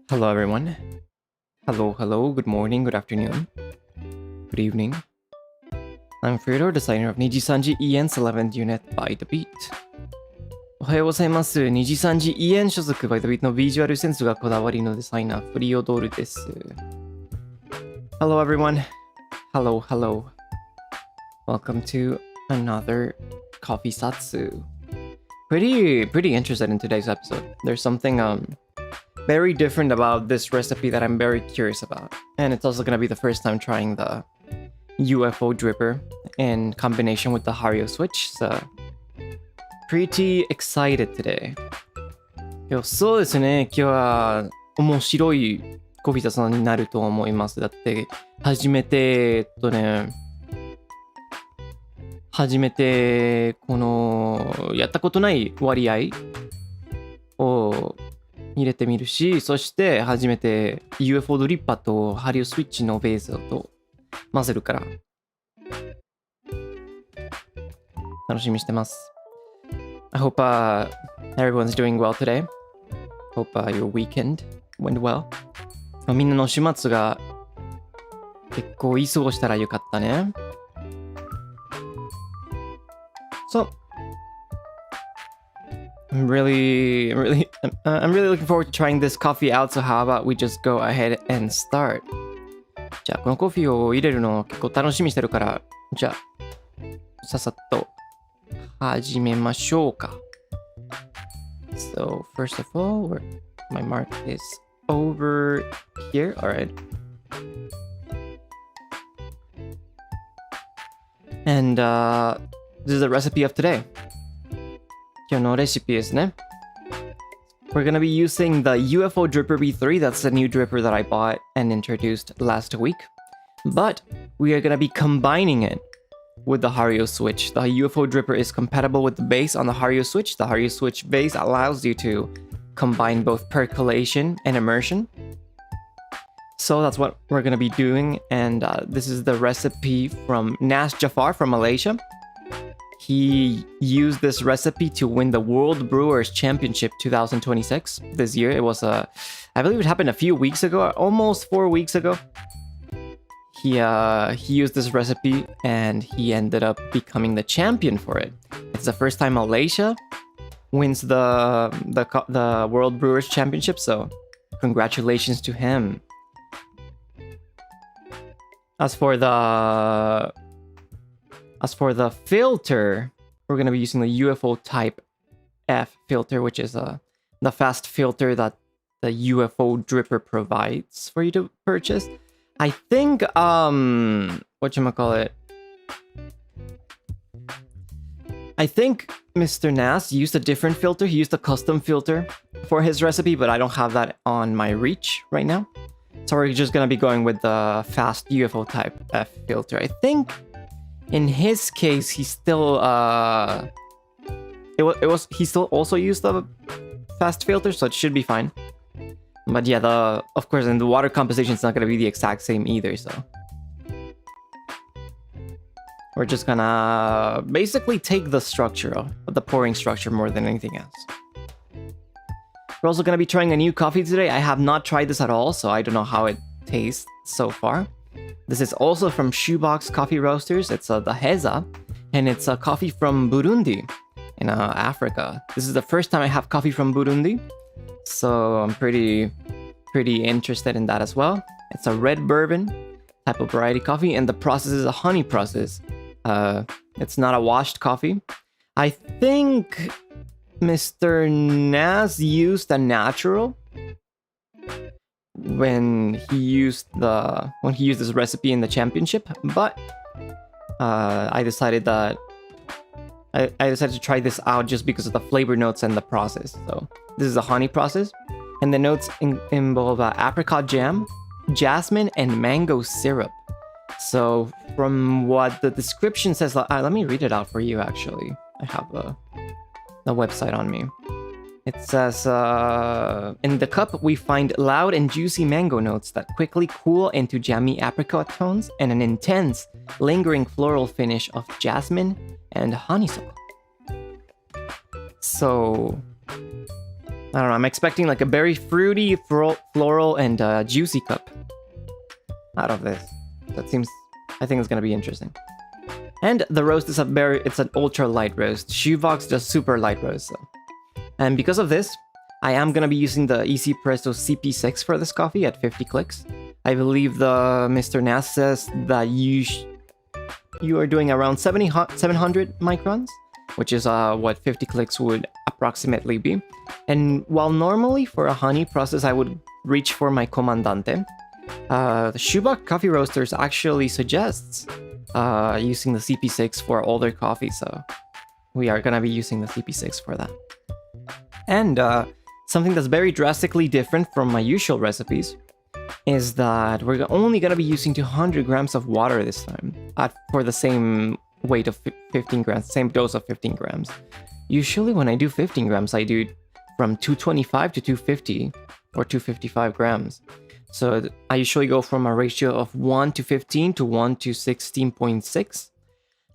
Hello, everyone. Hello, good morning, good afternoon, good evening. I'm Freodore, designer of NIJISANJI EN's 11th unit by the beat. おはようございます。NIJISANJI EN 所属 by the beat のビジュアルセンスがこだわりのデザイナー、フリオドールです。Hello, everyone. Hello. Welcome to another coffee Zatsu. Pretty interested in today's episode. There's something very different about this recipe that I'm very curious about. And it's also gonna be the first time trying the UFO dripper in combination with the Hario switch. So pretty excited today. そうですね。今日は面白いコーヒー雑談になると思います。だって初めてこのやったことない割合を入れてみるし、そして初めて UFO ドリッパーとハリオスイッチのベースと混ぜるから楽しみにしてます。I hope everyone's doing well today. Hope your weekend went well. みんなの週末が結構いい過ごしたらよかったね。So I'm really looking forward to trying this coffee out. So how about we just go ahead and start? じゃあこのコーヒーを入れるのを結構楽しみにしてるから、じゃあさっさと始めましょうか。So first of all, my mark is over here. All right. And this is the recipe of today. 今日のレシピですね。We're gonna be using the UFO Dripper V3. That's the new dripper that I bought and introduced last week. But we are gonna be combining it with the Hario switch. The UFO Dripper is compatible with the base on the Hario switch. The Hario switch base allows you to combine both percolation and immersion. So that's what we're gonna be doing. And this is the recipe from Nas Jafar from Malaysia. He used this recipe to win the World Brewers Championship 2026 this year. It was I believe it happened a few weeks ago, almost 4 weeks ago. He used this recipe and he ended up becoming the champion for it. It's the first time Malaysia wins the World Brewers Championship, so congratulations to him. As for the filter, we're going to be using the UFO type F filter, which is the fast filter that the UFO dripper provides for you to purchase. I think whatchamacallit, I think Mr. Nas used a different filter. He used a custom filter for his recipe, but I don't have that on my reach right now. So we're just going to be going with the fast UFO type F filter. I think in his case, he still he still also used the fast filter, so it should be fine. But yeah, of course, and the water composition is not gonna be the exact same either, so we're just gonna basically take the structure of the pouring structure more than anything else. We're also gonna be trying a new coffee today. I have not tried this at all, so I don't know how it tastes so far. This is also from Shoebox Coffee Roasters. It's the Heza, and it's a coffee from Burundi in Africa. This is the first time I have coffee from Burundi, so I'm pretty interested in that as well. It's a red bourbon type of variety coffee, and the process is a honey process. It's not a washed coffee. I think Mr. Nas used a natural when he used this recipe in the championship, but I decided to try this out just because of the flavor notes and the process. So this is a honey process, and the notes involve apricot jam, jasmine, and mango syrup. So from what the description says, let me read it out for you. Actually, I have the website on me. It says, in the cup, we find loud and juicy mango notes that quickly cool into jammy apricot tones and an intense, lingering floral finish of jasmine and honeysuckle. So I don't know, I'm expecting like a very fruity, floral, and juicy cup out of this. I think it's gonna be interesting. And the roast is it's an ultra light roast. Shoebox does super light roast, so. And because of this, I am gonna be using the Easy Presto CP6 for this coffee at 50 clicks. I believe the Mr. Nass says that you are doing around 700 microns, which is what 50 clicks would approximately be. And while normally for a honey process I would reach for my Comandante, the Shoebox Coffee Roasters actually suggests using the CP6 for all their coffee, so we are gonna be using the CP6 for that. And something that's very drastically different from my usual recipes is that we're only gonna be using 200 grams of water this time for the same weight of 15 grams, same dose of 15 grams. Usually when I do 15 grams, I do from 225 to 250 or 255 grams. So I usually go from a ratio of 1 to 15 to 1 to 16.6.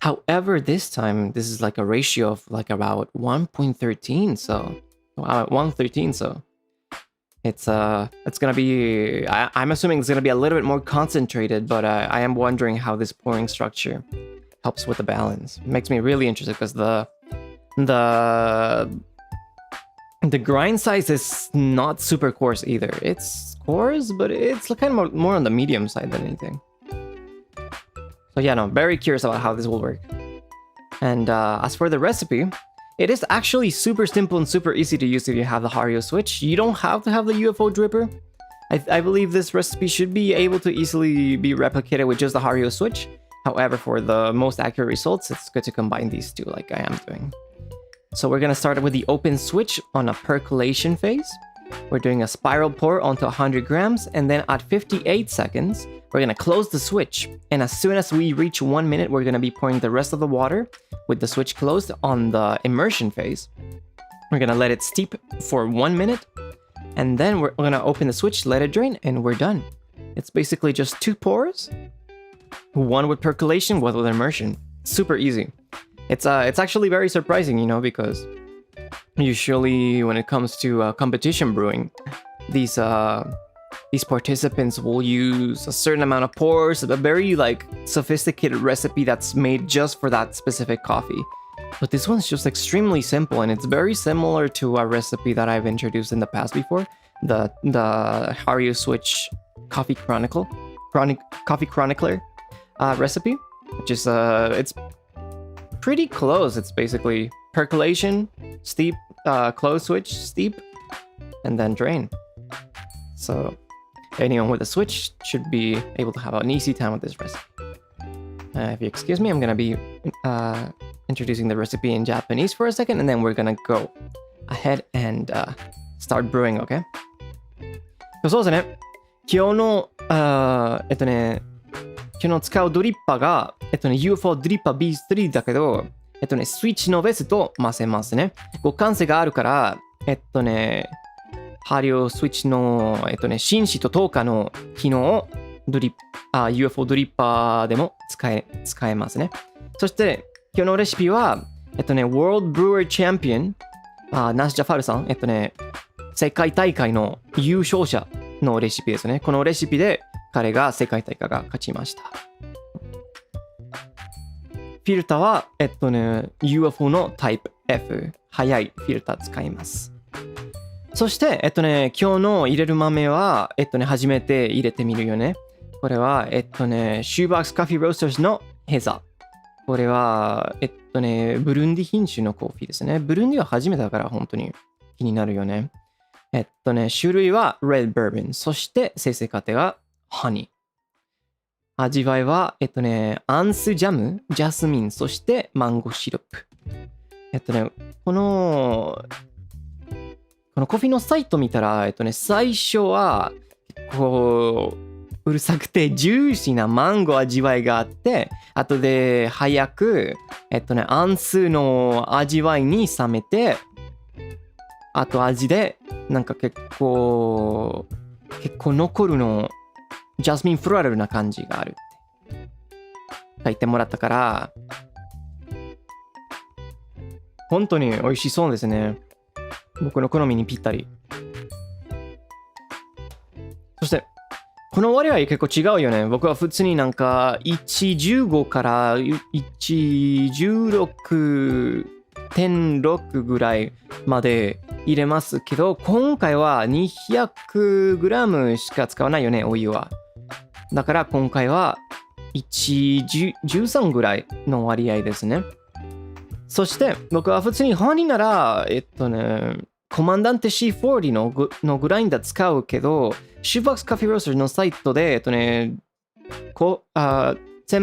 However, this time, this is like a ratio of like about 1.13, so 113, so it's gonna be, I'm assuming it's gonna be a little bit more concentrated, but I am wondering how this pouring structure helps with the balance. It makes me really interested because the grind size is not super coarse either. It's coarse, but it's kind of more on the medium side than anything. So yeah, no, very curious about how this will work. And as for the recipe, it is actually super simple and super easy to use if you have the Hario switch. You don't have to have the UFO dripper. I believe this recipe should be able to easily be replicated with just the Hario switch. However, for the most accurate results, it's good to combine these two like I am doing. So we're gonna start with the open switch on a percolation phase. We're doing a spiral pour onto 100 grams, and then at 58 seconds, we're gonna close the switch. And as soon as we reach 1 minute, we're gonna be pouring the rest of the water with the switch closed on the immersion phase. We're gonna let it steep for 1 minute, and then we're gonna open the switch, let it drain, and we're done. It's basically just 2 pours, one with percolation, one with immersion. Super easy. It's actually very surprising, you know, because usually when it comes to competition brewing, these participants will use a certain amount of pours, a very like sophisticated recipe that's made just for that specific coffee. But this one's just extremely simple, and it's very similar to a recipe that I've introduced in the past before, the Hario Switch Coffee Chronicler recipe, which is it's pretty close. It's basically percolation, steep, close switch, steep, and then drain. So anyone with a switch should be able to have an easy time with this recipe. If you excuse me, I'm gonna be introducing the recipe in Japanese for a second, and then we're gonna go ahead and start brewing, okay? そうですね。今日の使うドリッパーが、UFO ドリッパー B3 だけど、スイッチのベースと混ぜますね。互換性があるから、ハリオスイッチの、紳士と透過の機能をUFO ドリッパーでも使えますね。そして、今日のレシピは、World Brewer Champion、ナスジャファルさん、世界大会の優勝者のレシピですね。このレシピで彼が世界大会が勝ちました。フィルターは、UFO のタイプ F、速いフィルター使います。そして、今日の入れる豆は、初めて入れてみるよね。これは、シューバックスカフィーロースターズのヘザ。これは、ブルンディ品種のコーヒーですね。ブルンディは初めてだから本当に気になるよね。種類は Red Bourbon。そして、生成過程は Honey。味わいは、アンスジャム、ジャスミン、そしてマンゴーシロップ。このコーヒーのサイト見たら、最初は、こう、うるさくてジューシーなマンゴー味わいがあって、後で早く、アンスの味わいに冷めて、あと味で、なんか結構残るの、ジャスミンフローラルな感じがあるって書いてもらったから、本当に美味しそうですね。僕の好みにぴったり。そして、この割合結構違うよね。僕は普通になんか115から116.6ぐらいまで入れますけど、今回は 200g しか使わないよね、お湯は。だから今回は13ぐらいの割合ですね。そして僕は普通にハニーなら、コマンダンテ C40 のグラインダー使うけど、シューバックスカフェロースターのサイトで、全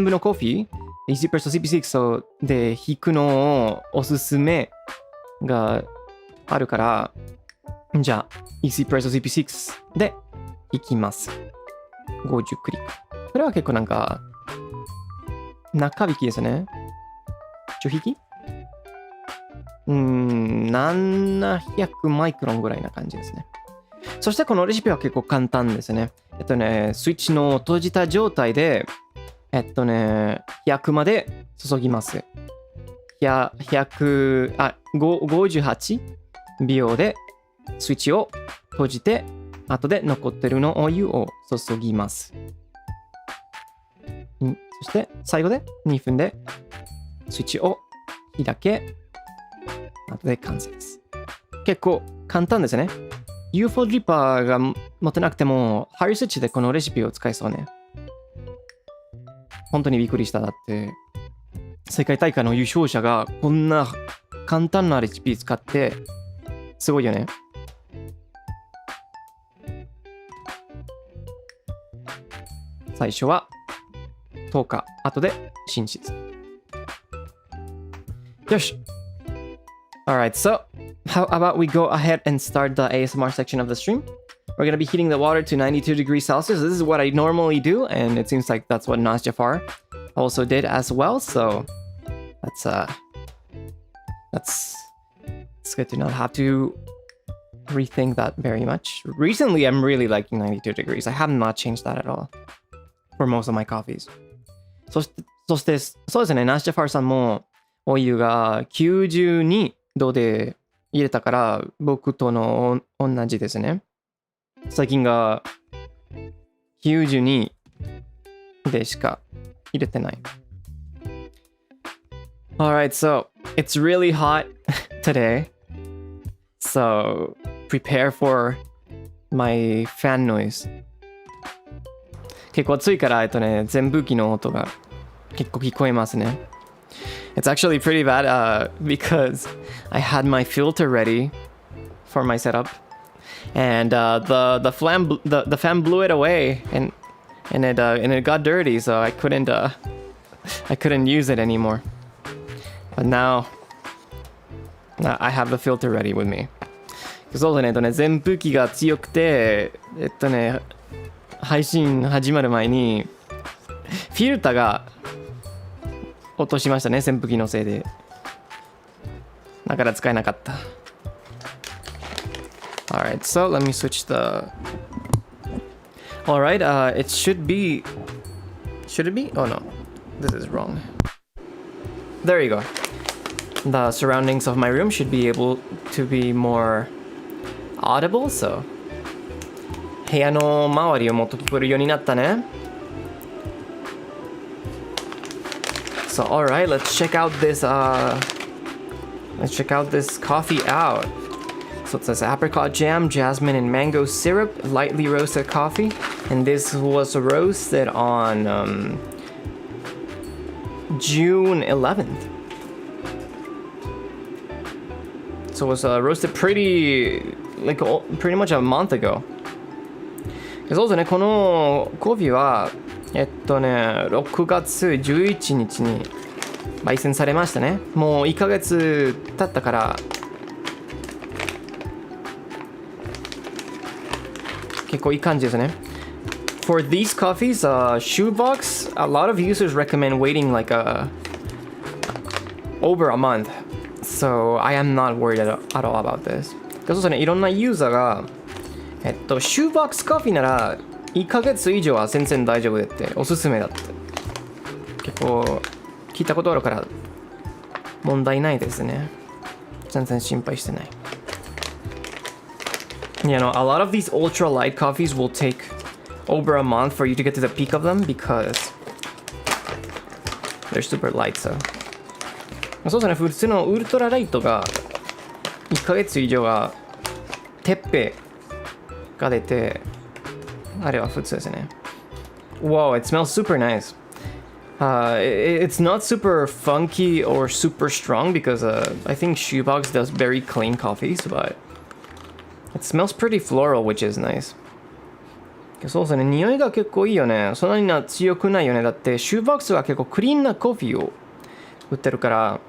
部のコーヒー、Easy Press CP6 で引くのをおすすめがあるから、じゃあ、Easy Press CP6 で引きます。50クリック。これは結構なんか、中引きですね。ちょ引き700マイクロンぐらいな感じですね。そしてこのレシピは結構簡単ですね。スイッチの閉じた状態で、100まで注ぎます。58秒でスイッチを閉じて、後で残ってるのお湯を注ぎます。そして最後で2分でスイッチを開け、後で完成です。結構簡単ですね。UFO ドリッパーが持ってなくても、ハリースイッチでこのレシピを使えそうね。本当にびっくりした。だって、世界大会の優勝者がこんな簡単なレシピ使って、すごいよね。最初は10日、後で真実。よし。Alright, so how about we go ahead and start the ASMR section of the stream? We're going to be heating the water to 92 degrees Celsius. This is what I normally do, and it seems like that's what Nas Jafar also did as well. So that's good to not have to rethink that very much. Recently, I'm really liking 92 degrees. I have not changed that at all for most of my coffees. そしてそうですね、ナスジャファーさんもお湯が92度で入れたから僕との同じですね。最近が92でしか入れてない。Alright, so it's really hot today. So prepare for my fan noise. 結構暑いから扇風機の音が結構聞こえますね。It's actually pretty bad because I had my filter ready for my setup, and the fan blew it away, and it got dirty, so I couldn't use it anymore. But now I have the filter ready with me. そうですね、扇風機が強くて配信始まる前にフィルターが落としましたね、扇風機のせいで。だから使えなかった。Alright, so let me switch the... Alright, it should be... Should it be? Oh no, this is wrong. There you go. The surroundings of my room should be able to be more audible, so... 部屋の周りをもっと聞こえるようになったね。So alright, let's check out this coffee out. So it says apricot jam, jasmine and mango syrup, lightly roasted coffee, and this was roasted on June 11th. So it was roasted pretty much a month ago. そうですね、このコーヒーは6月11日に焙煎されましたね。もう1ヶ月経ったから結構いい感じですね。For these coffees, shoebox, a lot of users recommend waiting like over a month. So I am not worried at all about this. そうですね、いろんなユーザーがシューバックスコーヒーなら1ヶ月以上は全然大丈夫でっておすすめだって結構聞いたことあるから問題ないですね。全然心配してない。You know, a lot of these ultra light coffees will take over a month for you to get to the peak of them because they're super light, so. そうですね、普通のウルトラライトが1ヶ月以上はテッペが出て、あれは普通ですね。Wow, it smells super nice. It's not super funky or super strong because I think Shoebox does very clean coffees, but it smells pretty floral, which is nice. そうですね、匂いが結構いいよね。そんなに強くないよね。だってシューボックスは結構クリーンなコーヒーを売ってるから、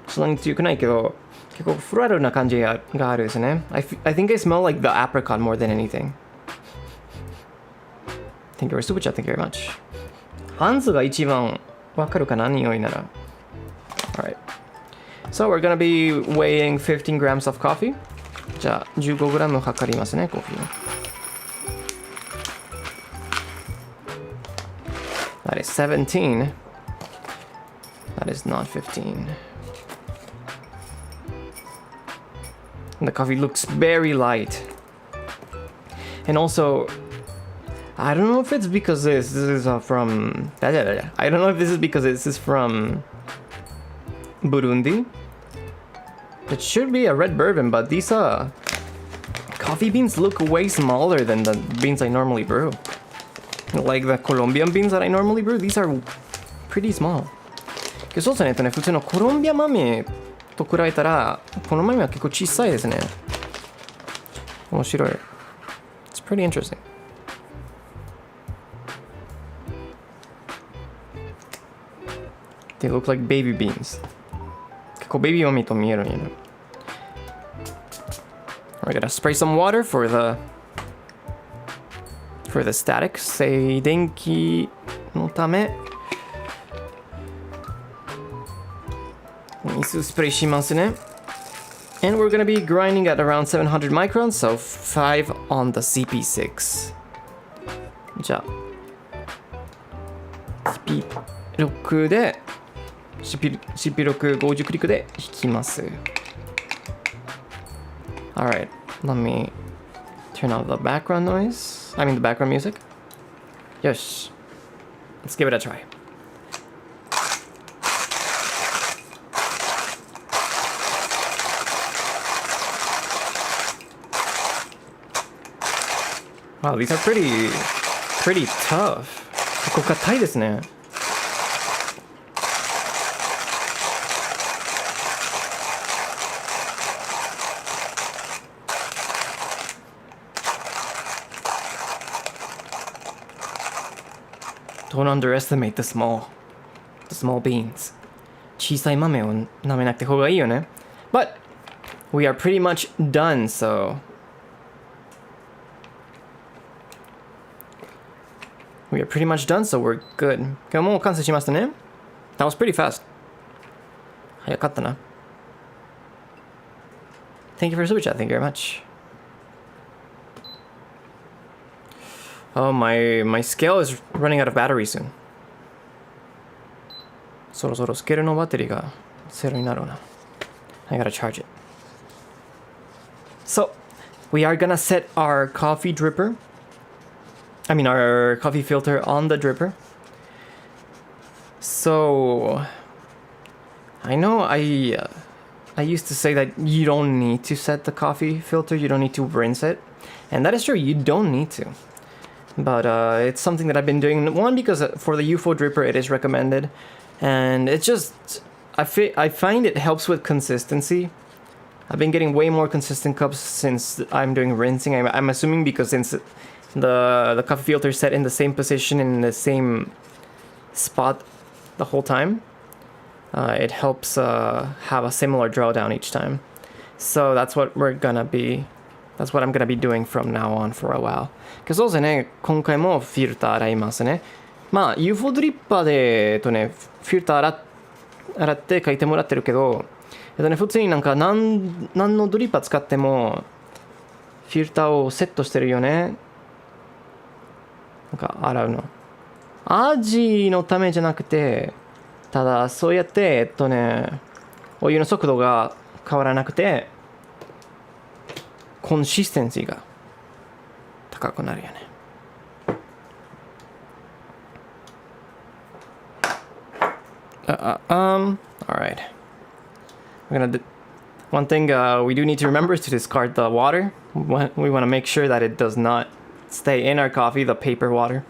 そんなに強くないけど、結構フローラルな感じがあるですね。I think I smell like the apricot more than anything. Thank you very much. Thank you very much. ハンズが一番わかるかな、匂いなら。Alright. So we're gonna be weighing 15 grams of coffee. じゃあ15グラム測りますね、コーヒー。That is 17. That is not 15. The coffee looks very light. And also, I don't know if it's because this is from... I don't know if this is because this is from Burundi. It should be a red bourbon, but these coffee beans look way smaller than the beans I normally brew. Like the Colombian beans that I normally brew, these are pretty small. そうですね、普通のコロンビア豆と比べたら、この豆は結構小さいですね。面白い。It's pretty interesting. They look like baby beans. 結構ベビー豆と見えるんやな。We're gonna spray some water for the static. 静電気のため水スプレーしますね。And we're gonna be grinding at around 700 microns, so 5 on the CP6. じゃあ CP6 で CP6 50クリックで弾きます。Alright, let me turn off the background noise. I mean the background music. よし。Let's give it a try. Wow, these are pretty tough. 結構硬いですね。Don't underestimate the small beans. 小さい豆を舐めなくて方がいいよね。But we are pretty much done, so we are pretty much done, so we're good. もう完成しましたね。That was pretty fast. 早かったな。Thank you for super chat. Thank you very much. Oh, my scale is running out of battery soon. そろそろスケールのバッテリーがゼロになるな。I gotta charge it. So, we are gonna set our coffee dripper. I mean, our coffee filter on the dripper. So, I know I used to say that you don't need to set the coffee filter, you don't need to rinse it. And that is true, you don't need to. But it's something that I've been doing. One, because for the UFO dripper, it is recommended. And it's just, I find it helps with consistency. I've been getting way more consistent cups since I'm doing rinsing. I'm assuming because since the coffee filter is set in the same position in the same spot the whole time, it helps have a similar drawdown each time. So that's what I'm gonna be doing from now on for a while. そうですね、今回もフィルター洗いますね。まあ UFO ドリッパーでフィルター洗って書いてもらってるけど、普通になんか何のドリッパー使ってもフィルターをセットしてるよね。なんか洗うの。味のためじゃなくて、ただそうやってお湯の速度が変わらなくて、コンシステンシーが高くなるよね。Alright. One thing we do need to remember is to discard the water. We want to make sure that it does not stay in our coffee, the paper water.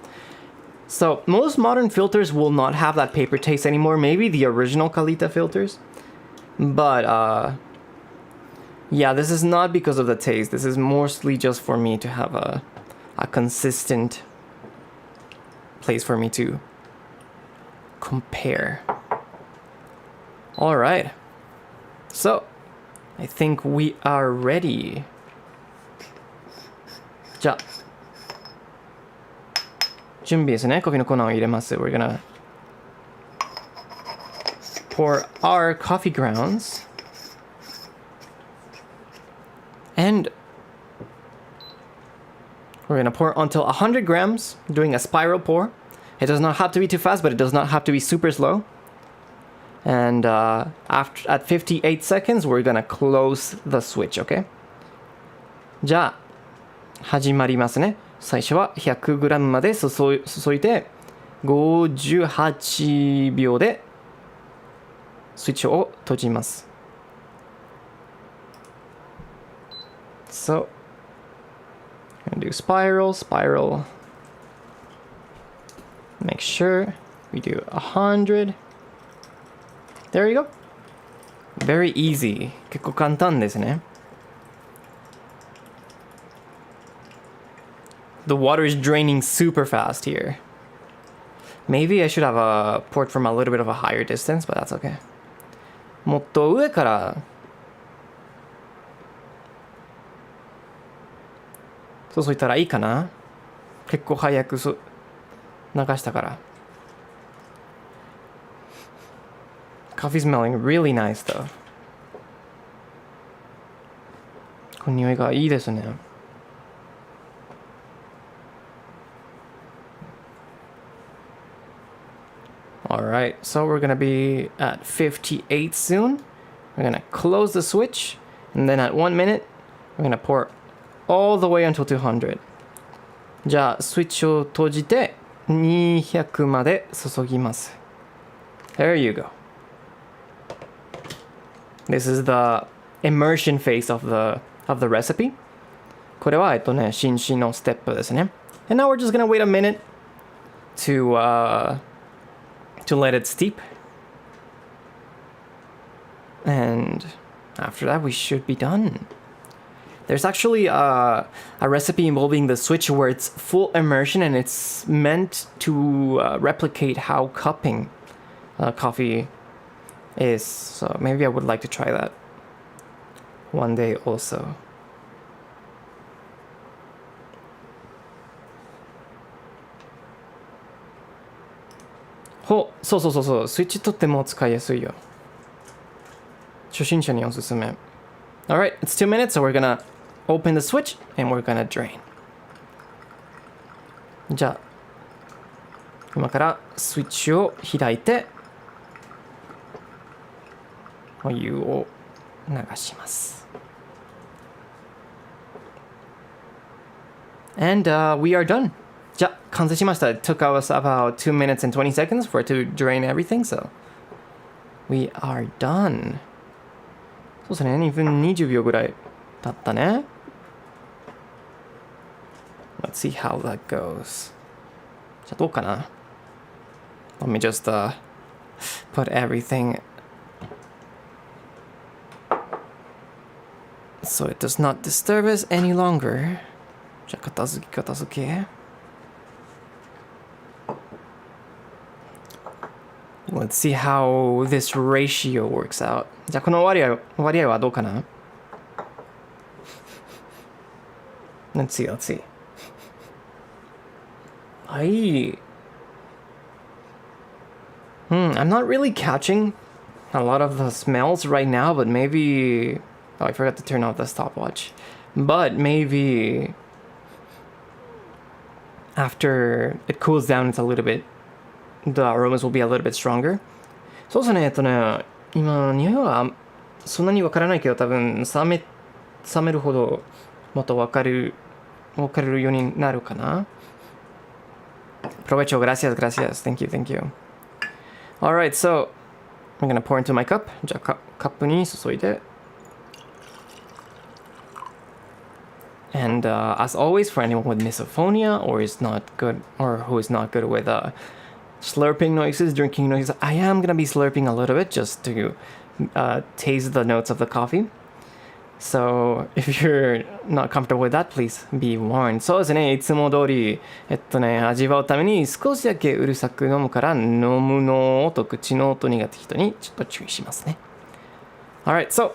So most modern filters will not have that paper taste anymore. Maybe the original Kalita filters. But yeah, this is not because of the taste. This is mostly just for me to have a consistent place for me to compare. Alright. So, I think we are ready. じゃあ準備ですね。コーヒーの粉を入れます。We're gonna pour our coffee grounds. And we're gonna pour until 100 grams, doing a spiral pour. It does not have to be too fast, but it does not have to be super slow. And at 58 seconds, we're gonna close the switch, okay? じゃあ始まりますね。最初は 100g まで注いで58秒でスイッチを閉じます。So, I'm gonna do spiral. Make sure we do 100. There you go. Very easy. 結構簡単ですね。The water is draining super fast here. Maybe I should have poured from a little bit of a higher distance, but that's okay. もっと上から注いだらいいかな。結構早く流したから。Coffee smelling really nice though. この匂いがいいですね。Alright, so we're gonna be at 58 soon. We're gonna close the switch, and then at 1 minute, we're gonna pour all the way until 200. じゃあ、スイッチを閉じて200まで注ぎます。There you go. This is the immersion phase of the recipe. これは新酒のステップですね。And now we're just gonna wait a minute to let it steep. And after that, we should be done. There's actually a recipe involving the switch where it's full immersion and it's meant to replicate how cupping coffee is. So maybe I would like to try that one day also. Oh, そう。スイッチとっても使いやすいよ。初心者におすすめ。Alright, it's 2 minutes, so we're gonna open the switch and we're gonna drain. じゃあ、今からスイッチを開いて、お湯を流します。And we are done. じゃあ、完成しました。It took us about 2 minutes and 20 seconds for it to drain everything, so we are done. そうですね、2分20秒ぐらい経ったね。Let's see how that goes. じゃあどうかな。Let me just put everything so it does not disturb us any longer. じゃあ片付け。Let's see how this ratio works out. じゃあこの割合はどうかな。Let's see. はい。I'm not really catching a lot of the smells right now, but maybe... Oh, I forgot to turn off the stopwatch. But maybe after it cools down, it's a little bit... The aromas will be a little bit stronger. そうですね、今、匂いはそんなにわからないけど、多分冷めるほどもっとわかるようになるかな。Provecho, gracias, gracias. Thank you, thank you. Alright, so I'm gonna pour into my cup. じゃあカップに注いで。And as always, for anyone with misophonia or is not good, or who is not good with slurping noises, drinking noises, I am gonna be slurping a little bit just to taste the notes of the coffee. So if you're not comfortable with that, please be warned. そうですね、いつも通り、味わうために少しだけうるさく飲むから、飲むの音、口の音苦手人にちょっと注意しますね。Alright, so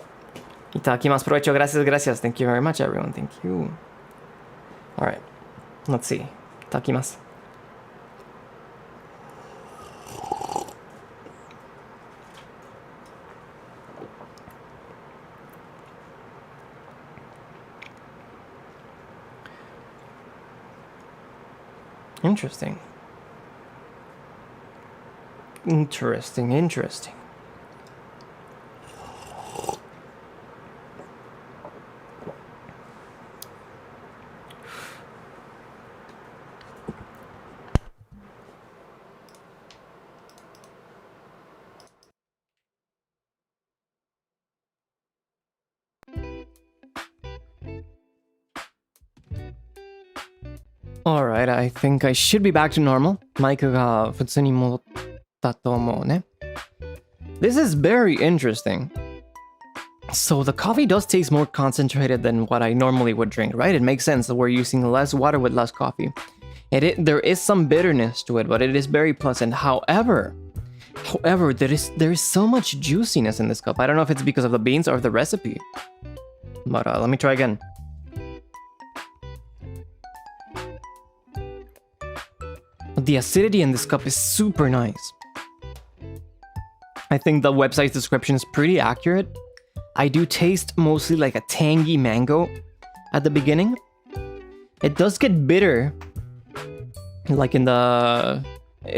いただきます。Provecho, gracias, gracias. Thank you very much, everyone. Thank you. Alright, let's see. いただきます。Interesting. Alright, I think I should be back to normal. マイクが普通に戻ったと思うね。This is very interesting. So the coffee does taste more concentrated than what I normally would drink, right? It makes sense that we're using less water with less coffee. There is some bitterness to it, but it is very pleasant. However, there is so much juiciness in this cup. I don't know if it's because of the beans or the recipe. But let me try again. The acidity in this cup is super nice. I think the website's description is pretty accurate. I do taste mostly like a tangy mango at the beginning. It does get bitter. Like it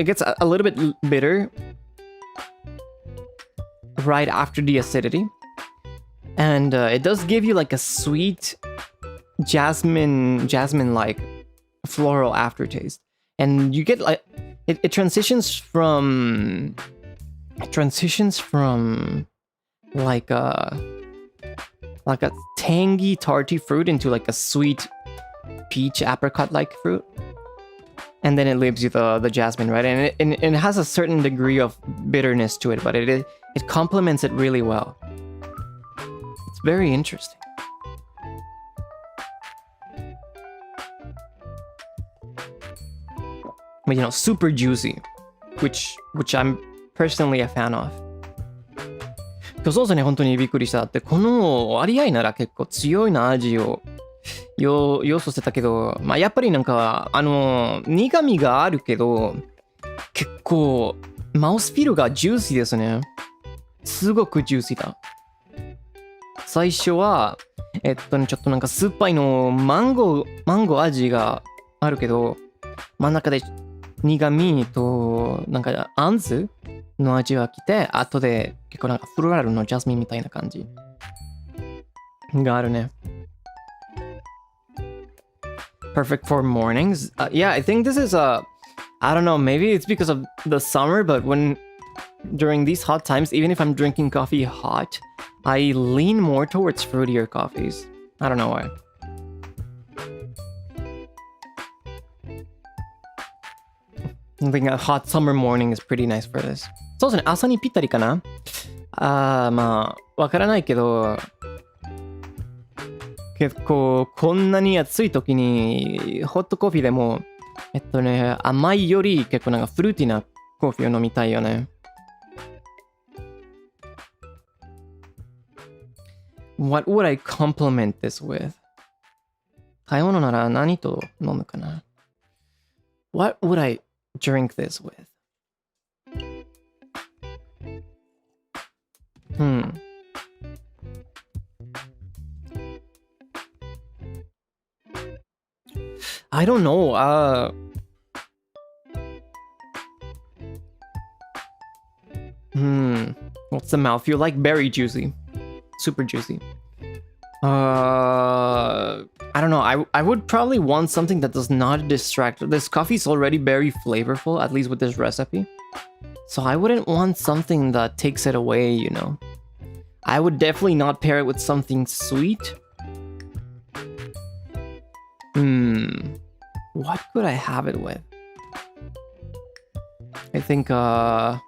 gets a little bit bitter right after the acidity. And it does give you like a sweet jasmine-like floral aftertaste. And you get like it transitions from like a tangy tarty fruit into like a sweet peach apricot like fruit, and then it leaves you the jasmine, right? And it has a certain degree of bitterness to it, but it complements it really well. It's very interesting. But super juicy, which I'm personally a fan of. 今日そうですね、本当にびっくりした。ってこの割合なら結構強いな味を要素してたけど、まあやっぱりなんか苦味があるけど結構マウスフィルがジューシーですね。すごくジューシーだ。最初はちょっとなんか酸っぱいのマンゴー味があるけど、真ん中で苦味となんかあんずの味が来て、後で結構なんかフローラルのジャスミンみたいな感じがあるね。Perfect for mornings. Yeah, I think this is I don't know, maybe it's because of the summer, but during these hot times, even if I'm drinking coffee hot, I lean more towards fruitier coffees. I don't know why. I think a hot summer morning is pretty nice for this. そうですね、朝にぴったりかな。まあ、わからないけど、結構こんなに暑い時にホットコーヒーでも甘いより結構なんかフルーティーなコーヒーを飲みたいよね。What would I complement this with? 買い物なら何と飲むかな？ What would I drink this with? I don't know. What's the mouthfeel like? Very juicy. Super juicy. I don't know. I would probably want something that does not distract. This coffee is already very flavorful, at least with this recipe. So I wouldn't want something that takes it away, you know. I would definitely not pair it with something sweet. What could I have it with? I think, I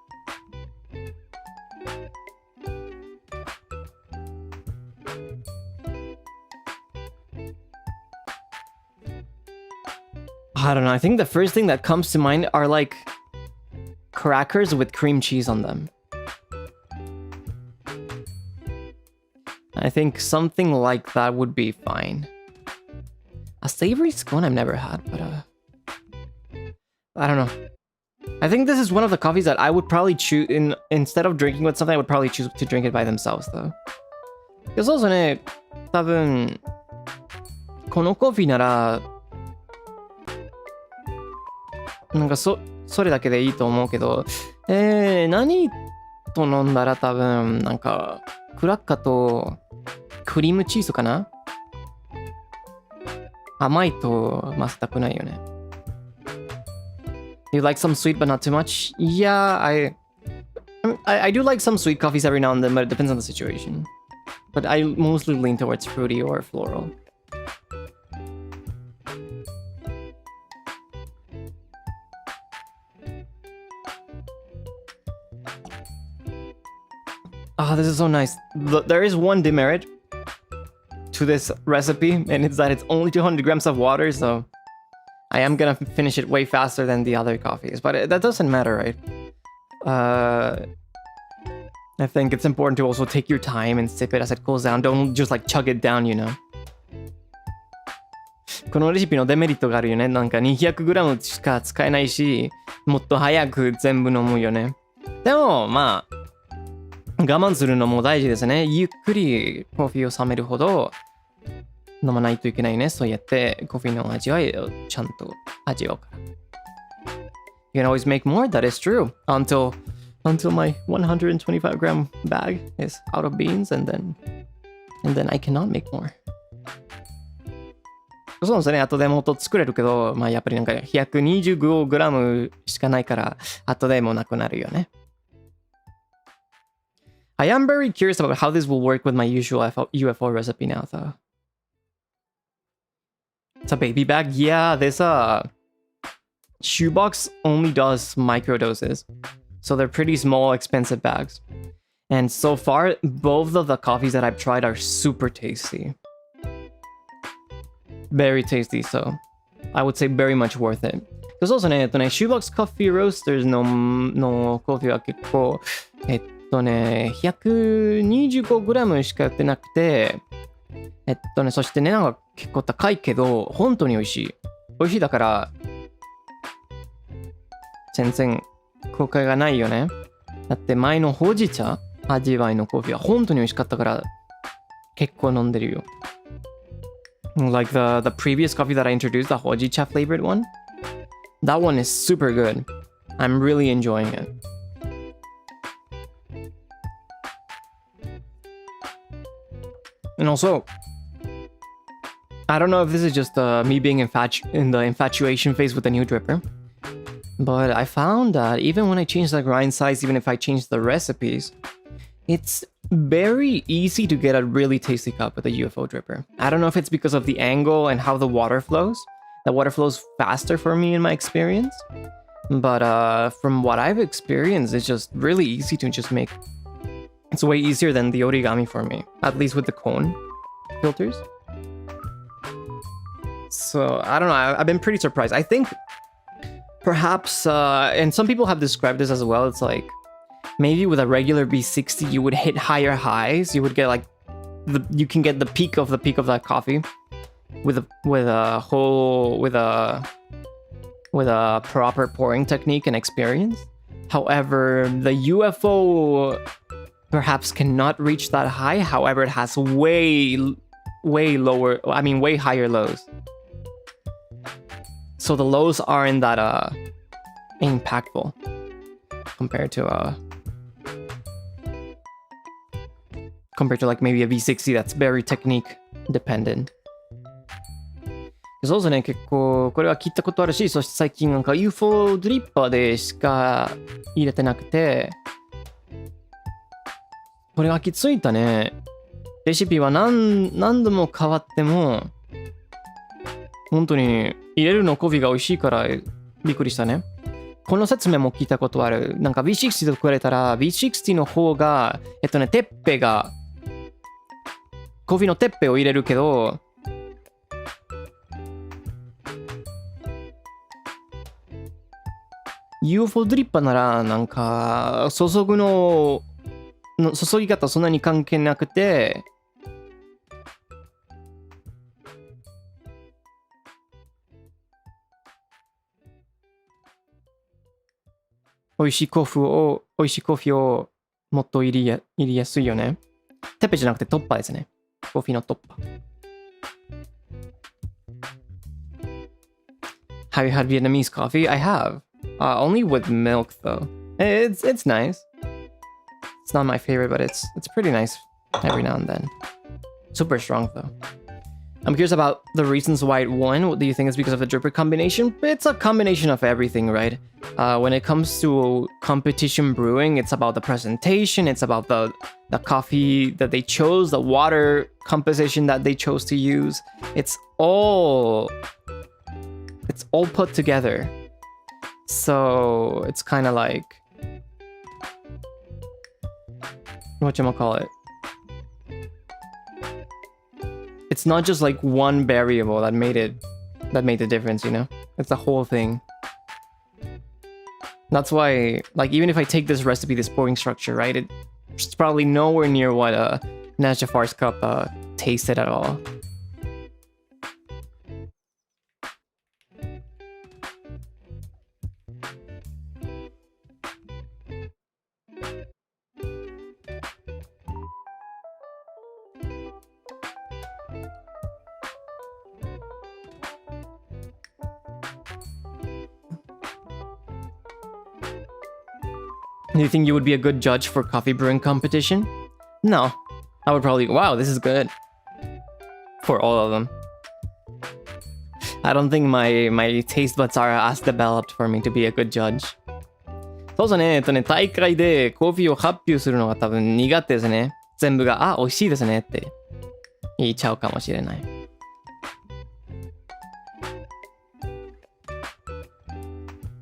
don't know. I think the first thing that comes to mind are like crackers with cream cheese on them. I think something like that would be fine. A savory scone I've never had, but I don't know. I think this is one of the coffees that I would probably choose instead of drinking with something. I would probably choose to drink it by themselves though. Because also ね、多分このコーヒーならなんかそれだけでいいと思うけど、何と飲んだら多分なんかクラッカーとクリームチーズかな？甘いとまずたくないよね。You like some sweet but not too much? Yeah, I do like some sweet coffees every now and then, but it depends on the situation. But I mostly lean towards fruity or floral. Ah, this is so nice. There is one demerit to this recipe, and it's that it's only 200 grams of water, so I am gonna finish it way faster than the other coffees, but that doesn't matter, right? I think it's important to also take your time and sip it as it cools down. Don't just like chug it down, you know? このレシピのデメリットがあるよね。なんか 200g しか使えないし、もっと早く全部飲むよね。でも、まあ、我慢するのも大事ですね。ゆっくりコーヒーを冷めるほど飲まないといけないね。そうやってコーヒーの味わいをちゃんと味わうから。You can always make more, that is true. Until my 125g bag is out of beans, and then I cannot make more. そうですね。後でもっと作れるけど、まあやっぱりなんか 125g しかないから後でもなくなるよね。I am very curious about how this will work with my usual UFO recipe now, though. It's a baby bag? Yeah, this shoebox only does microdoses. So they're pretty small, expensive bags. And so far, both of the coffees that I've tried are super tasty. Very tasty, so I would say very much worth it. There's also ね、shoebox coffee roasters のコーヒーは結構、125g しか売ってなくて、そしてね、なんか結構高いけど、本当に美味しい。美味しいだから、全然後悔がないよね。だって前のほうじ茶味わいのコーヒーは本当に美味しかったから、結構飲んでるよ。Like the previous coffee that I introduced, the hojicha flavored one, that one is super good. I'm really enjoying it. And also, I don't know if this is just me being in the infatuation phase with the new dripper, but I found that even when I change the grind size, even if I change the recipes, it's very easy to get a really tasty cup with a UFO dripper. I don't know if it's because of the angle and how the water flows. The water flows faster for me in my experience. But from what I've experienced, it's just really easy to just make. It's way easier than the origami for me, at least with the cone filters. So, I don't know, I've been pretty surprised. I think perhaps, and some people have described this as well, it's like, maybe with a regular B60, you would hit higher highs. You would get like, you can get the peak of that coffee with a proper pouring technique and experience. However, the UFO perhaps cannot reach that high. However, it has way higher lows. So the lows aren't that impactful compared to like maybe a V60 that's very technique dependent. そうですね、結構これは聞いたことあるし、そして最近なんか UFO ドリッパーでしか入れてなくて、これはきついたね。レシピは何度も変わっても、本当に入れるのコーヒーが美味しいからびっくりしたね。この説明も聞いたことある。なんか V60 と比べたら V60 の方が、てっぺが、コーヒーのてっぺを入れるけど、UFO ドリッパーならなんか注ぎ方そんなに関係なくて、美味しいコーヒーをもっと入れやすいよね。てっぺじゃなくてトッパーですね。コーヒーのトッパー。Have you had Vietnamese coffee? I have. Only with milk though. It's nice. It's not my favorite, but it's pretty nice every now and then. Super strong though. I'm curious about the reasons why it won. What do you think is because of the dripper combination? It's a combination of everything, right? When it comes to competition brewing, it's about the presentation, it's about the coffee that they chose, the water composition that they chose to use. It's all put together. So it's kind of like, whatchamacallit? It's not just like one variable that made the difference, you know? It's the whole thing. That's why, like, even if I take this recipe, this pouring structure, right? It's probably nowhere near what Naz Jafar's cup tasted at all. Do you think you would be a good judge for coffee brewing competition? No. I would probably, wow, this is good. For all of them. I don't think my taste buds are as developed for me to be a good judge. そうですね、大会でコーヒーを発表するのが多分苦手ですね。全部が、美味しいですねって言っちゃうかもしれない。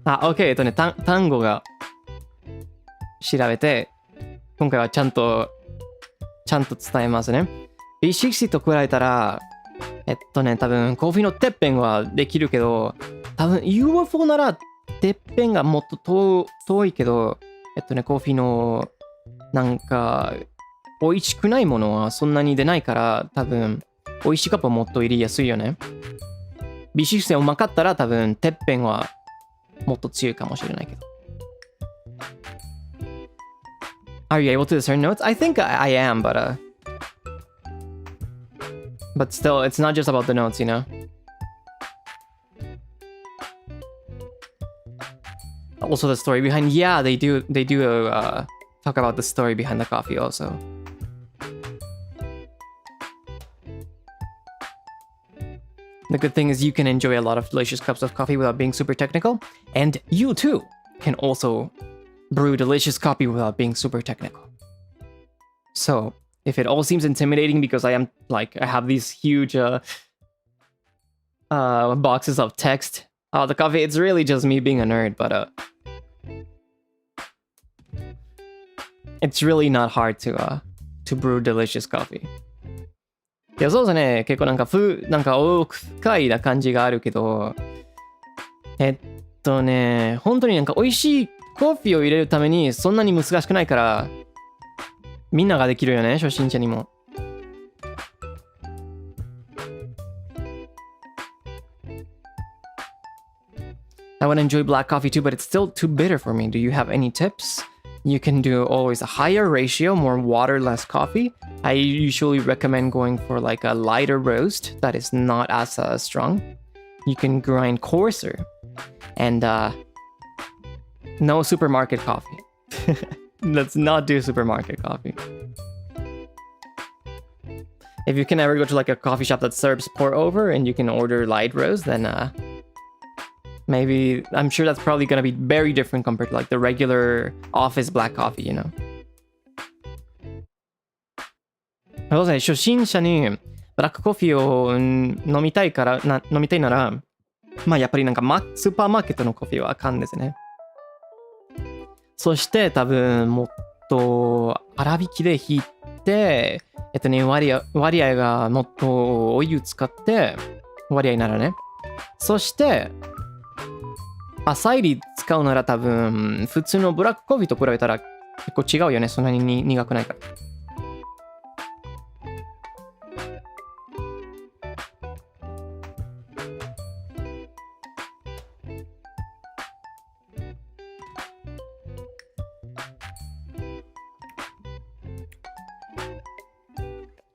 OK、単語が調べて、今回はちゃんと伝えますね。B60 と比べたら、多分コーヒーのてっぺんはできるけど、多分 UFO ならてっぺんがもっと遠いけど、コーヒーのなんか美味しくないものはそんなに出ないから、多分美味しいカップはもっと入れやすいよね。B60 うまかったら多分てっぺんはもっと強いかもしれないけど。Are you able to discern notes? I think I am, but still, it's not just about the notes, you know? Also the story behind, yeah, they do talk about the story behind the coffee also. The good thing is you can enjoy a lot of delicious cups of coffee without being super technical, and you too can also brew delicious coffee without being super technical. So, if it all seems intimidating because I have these huge boxes of text, the coffee, it's really just me being a nerd, but it's really not hard to brew delicious coffee. いや、そうですね。結構なんか奥深いな感じがあるけど、本当になんか美味しいコーヒーを入れるためにそんなに難しくないから、みんなができるよね、初心者にも。I would enjoy black coffee too, but it's still too bitter for me. Do you have any tips? You can do always a higher ratio, more water, less coffee. I usually recommend going for like a lighter roast that is not as strong. You can grind coarser. And no supermarket coffee. Let's not do supermarket coffee. if you can ever go to like a coffee shop that serves pour over and you can order light roast, then maybe I'm sure that's probably gonna be very different compared to like the regular office black coffee, you know. そうですね、初心者にブラックコーヒーを飲みたいなら、まあやっぱりなんかスーパーマーケットのコーヒーはあかんですね。そして多分もっと粗挽きでひいて、割合がもっとお湯使って割合ならね。そして浅入り使うなら多分普通のブラックコーヒーと比べたら結構違うよね。そんなに苦くないから。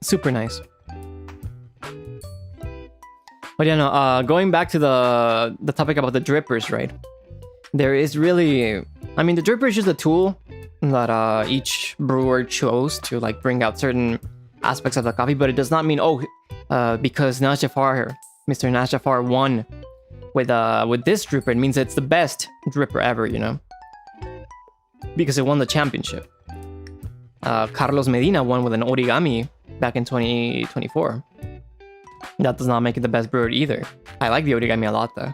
Super nice. But yeah, no, going back to the topic about the drippers, right? There is really, I mean, the dripper is just a tool that each brewer chose to like bring out certain aspects of the coffee, but it does not mean, because Mr. Najafar won with this dripper, it means it's the best dripper ever, you know? Because it won the championship. Carlos Medina won with an origami back in 2024. That does not make it the best brewer either. I like the origami a lot though.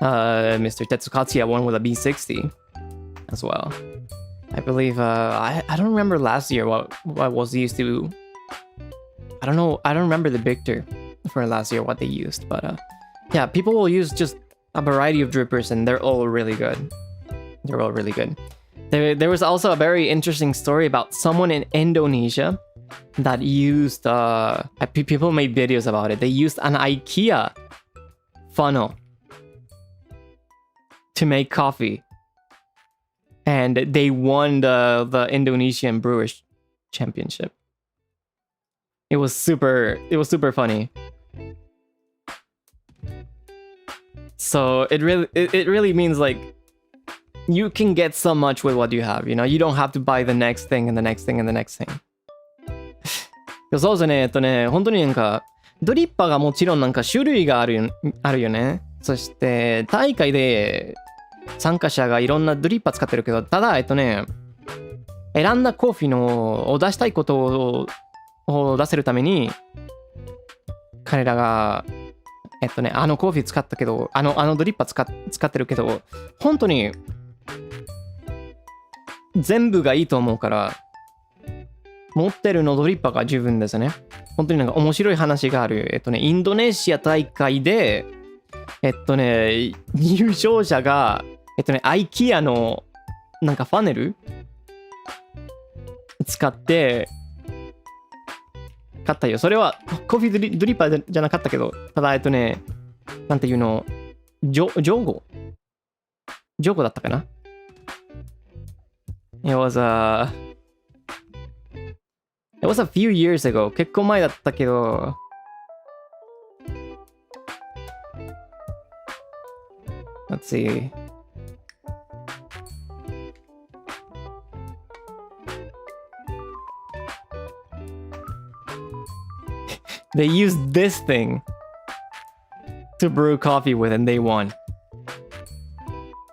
Mr. Tetsukatsuya won with a B60 as well. I believe I don't remember last year what was used to. I don't remember the Victor for last year what they used, but yeah, people will use just a variety of drippers and they're all really good. They're all really good. There was also a very interesting story about someone in Indonesia that used people made videos about it. They used an IKEA funnel to make coffee, and they won the Indonesian Brewers Championship. It was super funny. So it really means like you can get so much with what you have, you know? You don't have to buy the next thing and the next thing and the next thing. そうですね、本当になんかドリッパーがもちろんなんか種類があるよね。そして大会で参加者がいろんなドリッパー使ってるけど、ただ選んだコーヒーを出したいことを出せるために彼らがあのコーヒー使ったけど、あのドリッパー使ってるけど、本当に全部がいいと思うから持ってるのドリッパーが十分ですね。本当になんか面白い話がある。インドネシア大会で優勝者がIKEA のなんかファネル使って買ったよ。それはコーヒードリッパーじゃなかったけど、ただなんていうの、ジョゴだったかな。It was a few years ago. 結構前だったけど。Let's see. They used this thing to brew coffee with and they won.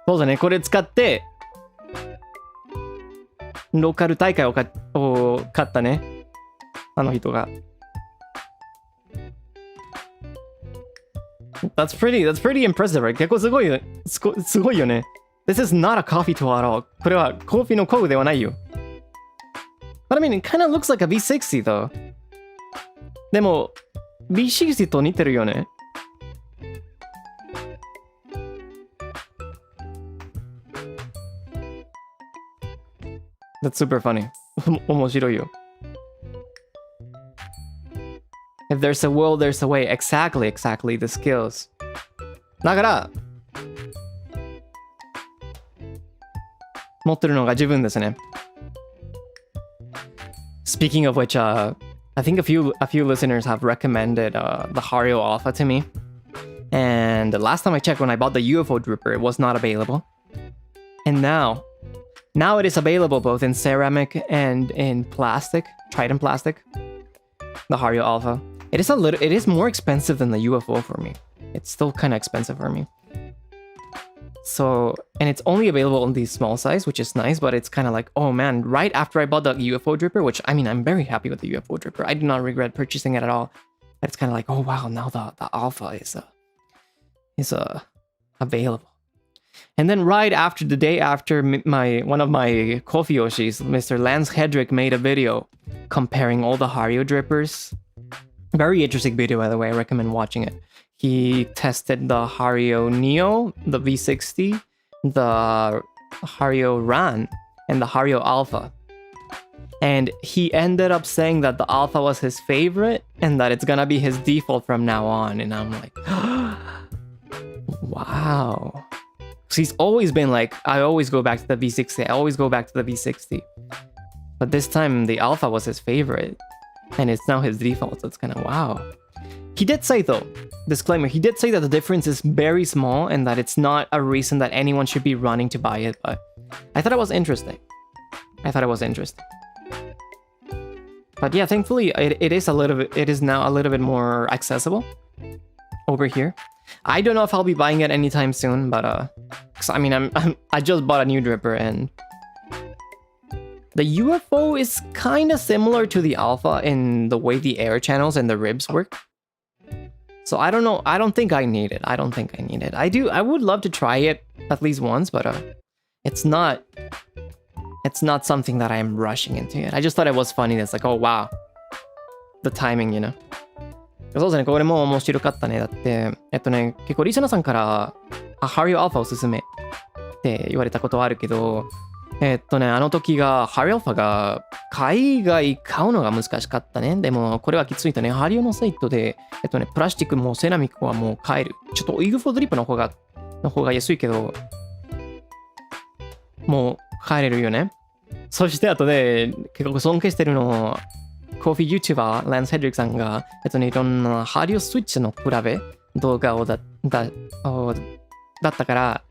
そうだね、これ使ってローカル大会を勝ったね、あの人が。That's pretty impressive, right? 結構すごいよね。This is not a coffee tool at all. これはコーヒーの工具ではないよ。But I mean, it kind of looks like a V60 though. でも V60 と似てるよね。That's super funny. 面白いよ。If there's a will, there's a way. Exactly, the skills. だから持ってるのが十分ですね。Speaking of which, I think a few listeners have recommended the Hario Alpha to me. And the last time I checked when I bought the UFO dripper, it was not available. And now it is available both in ceramic and in plastic, Triton plastic. The Hario Alpha. It is more expensive than the UFO for me. It's still kind of expensive for me. So, and it's only available in the small size, which is nice, but it's kind of like, oh man, right after I bought the UFO dripper, which I mean, I'm very happy with the UFO dripper. I do not regret purchasing it at all. But it's kind of like, oh wow, now the Alpha is available. And then right after, the day after, one of my coffee Yoshis, Mr. Lance Hedrick, made a video comparing all the Hario drippers. Very interesting video, by the way. I recommend watching it. He tested the Hario Neo, the V60, the Hario Ran, and the Hario Alpha. And he ended up saying that the Alpha was his favorite and that it's gonna be his default from now on. And I'm like, wow. So he's always been like, I always go back to the V60. I always go back to the V60. But this time the Alpha was his favorite. And it's now his default. So it's kind of wow. He did say though, disclaimer, he did say that the difference is very small and that it's not a reason that anyone should be running to buy it, but I thought it was interesting. But yeah, thankfully it is now a little bit more accessible over here. I don't know if I'll be buying it anytime soon, but 'cause, I mean I just bought a new dripper and the UFO is kind of similar to the Alpha in the way the air channels and the ribs work. So I don't know. I don't think I need it. I would love to try it at least once, but it's not something that I am rushing into it. I just thought it was funny. It's like, oh wow, the timing, you know. そうですね、これも面白かったね。だって、結構リシャナさんから、ハリオアルファおすすめって言われたことはあるけど、あの時が、ハリオアルファが海外買うのが難しかったね。でも、これはきついとね、ハリオのサイトで、プラスチックもセラミックはもう買える。ちょっとイグフォードリップの方が安いけど、もう買えれるよね。そしてあとで、結構尊敬してるの、コーヒー YouTuber、ランス・ヘドリックさんが、いろんなハリオスイッチの比べ動画をだったから、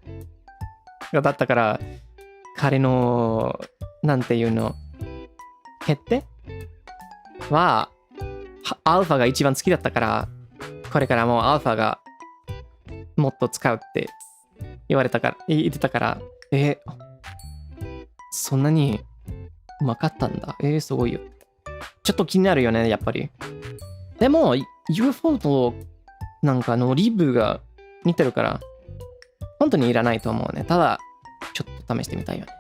彼の、なんていうの、決定は、アルファが一番好きだったから、これからもうアルファがもっと使うって言ってたから、そんなにうまかったんだ。すごいよ。ちょっと気になるよね、やっぱり。でも、UFO となんかリブが似てるから、本当にいらないと思うね。ただ、ちょっと試してみたいよね。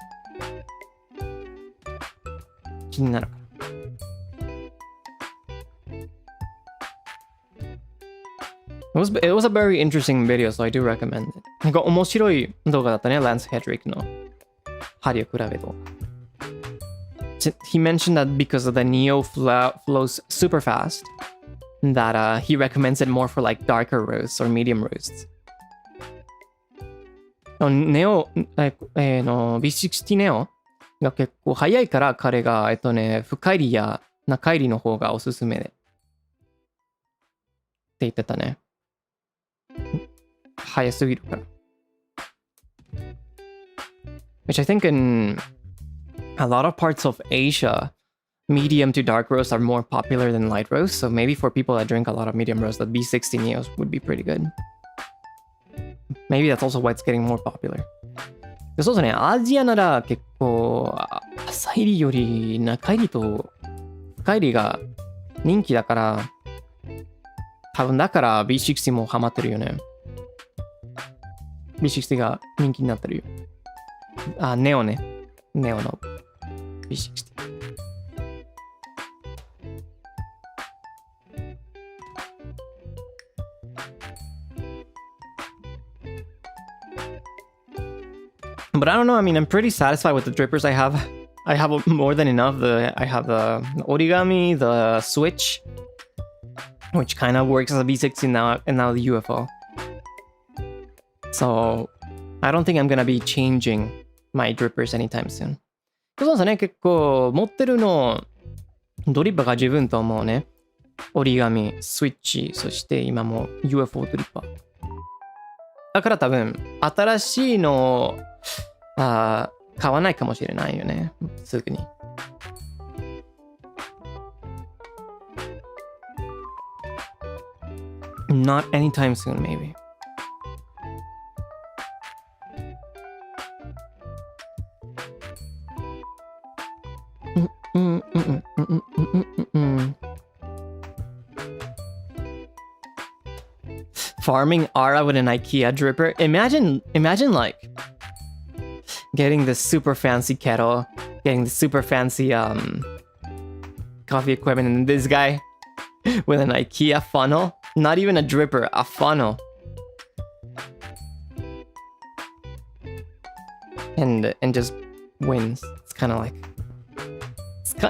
気になるから。It was a very interesting video, so I do recommend it. なんか面白い動画だったね、ランス・ヘドリックのハリオ比べ動画。He mentioned that because of the Neo flows super fast, that he recommends it more for like darker roasts or medium roasts. Neo, V60 Neo が結構早いから彼が、深入りや中入りの方がおすすめで。って言ってたね。早すぎるから。Which I think in a lot of parts of Asia, medium to dark roasts are more popular than light roasts. So maybe for people that drink a lot of medium roasts, the B60 Neos would be pretty good. Maybe that's also why it's getting more popular. そうですね、アジアなら結構、浅入りより中入りと深入りが人気だから、多分だから B60 もハマってるよね。B60 が人気になってるよ。ネオね。ネオの B60。But I don't know. I mean, I'm pretty satisfied with the drippers I have. I have more than enough. I have the origami, the switch, which kind of works as a V60 now, and now the UFO. So I don't think I'm gonna be changing my drippers anytime soon. そうですね、結構持ってるのドリッパーが十分と思うね。折り紙、スイッチ、そして今も UFO ドリッパー。だから多分新しいの買わないかもしれないよね。すぐに。Not anytime soon, maybe. Farming Ara with an IKEA dripper. Imagine like getting this super fancy kettle, getting the super fancy coffee equipment, and this guy with an IKEA funnel. Not even a dripper, a funnel. And just wins. It's kind of like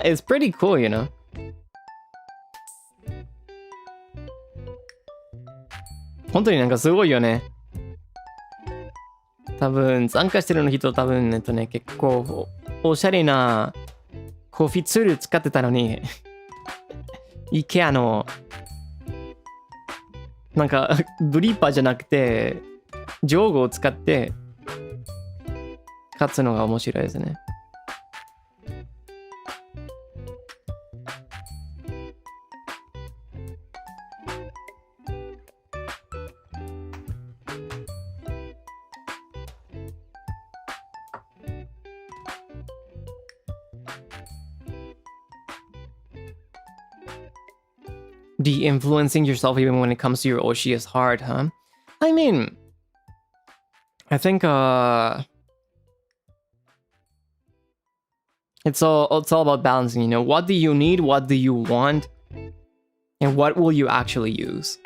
it's pretty cool, you know. Honestly, なんかすごいよね。多分参加してるの人多分結構おしゃれなコーヒーツール使ってたのにIKEA のなんかドリッパーじゃなくてジョーグを使って勝つのが面白いですね。De-influencing yourself even when it comes to your Oshi is hard, huh? I mean, I think it's all about balancing, you know. What do you need? What do you want? And what will you actually use?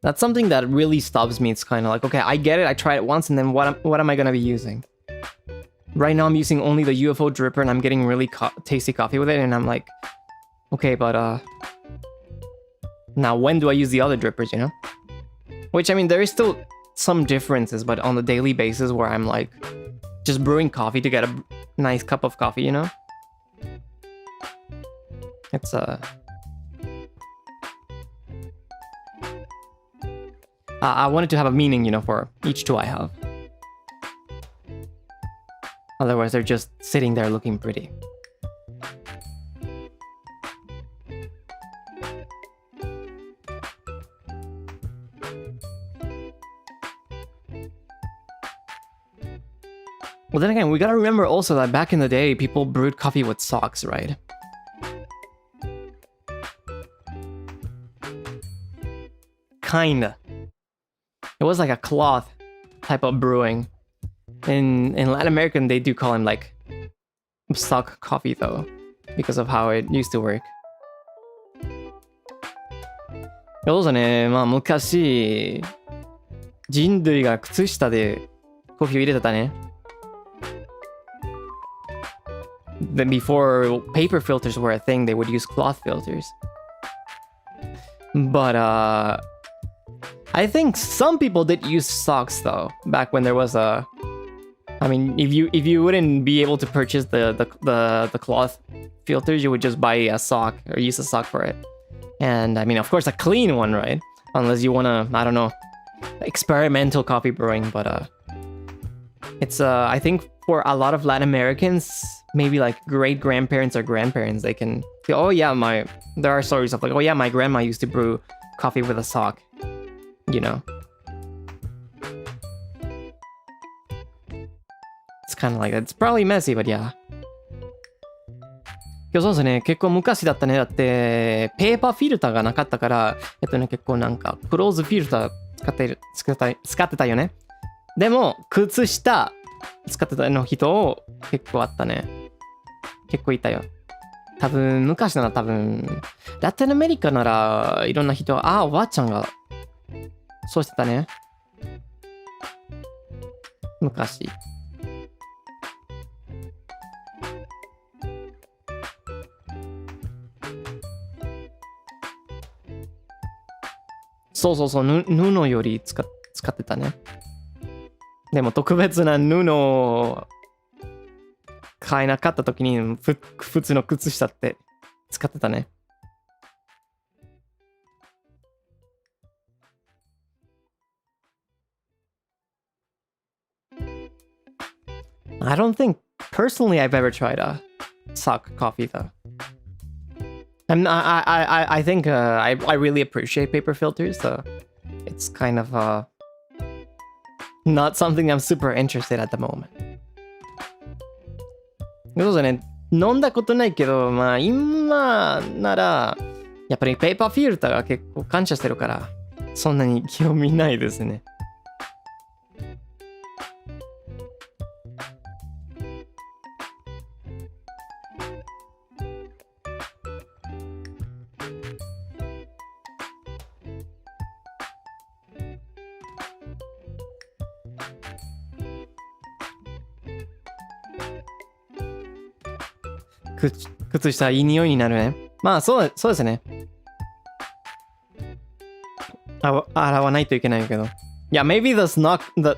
That's something that really stops me. It's kind of like, okay, I get it. I tried it once, and then what am I gonna be using? Right now, I'm using only the UFO dripper, and I'm getting really tasty coffee with it. And I'm like, okay, but now when do I use the other drippers? You know, which I mean, there is still some differences, but on the daily basis, where I'm like just brewing coffee to get a nice cup of coffee, you know, it's I wanted to have a meaning, you know, for each two I have. Otherwise, they're just sitting there looking pretty. Well, then again, we gotta remember also that back in the day, people brewed coffee with socks, right? Kinda. It was like a cloth type of brewing. In Latin American, they do call him like sock coffee though, because of how it used to work. そうだね、まあ昔人類が靴下でコーヒーを入れてたね。Then before paper filters were a thing, they would use cloth filters. But I think some people did use socks though, back when there was a. I mean, if you wouldn't be able to purchase the cloth filters, you would just buy a sock or use a sock for it. And I mean, of course, a clean one, right? Unless you wanna, I don't know, experimental coffee brewing. But it's I think for a lot of Latin Americans, maybe like great grandparents or grandparents, they can feel, oh yeah, there are stories of like, oh yeah, my grandma used to brew coffee with a sock, you know. It's kind of like that. It's probably messy, but yeah. そうですね、結構昔だったね。だってペーパーフィルターがなかったから、結構なんかクローズフィルター使ってたよね。でも靴下使ってたの人結構あったね。結構いたよ。多分昔ならラテンアメリカならいろんな人、おばあちゃんがそうしてたね。昔。そう、布より使ってたね。でも特別な布を買えなかった時に普通の靴下って使ってたね。I don't think personally I've ever tried a sock coffee though. I think I really appreciate paper filters, so it's kind of not something I'm super interested at the moment. そうですね。飲んだことないけど、まあ今ならやっぱりペーパーフィルターが結構感謝してるから、そんなに興味ないですね。靴下いい匂いになるね。まあそうですね。洗わないといけないけど。Yeah, maybe the sock, the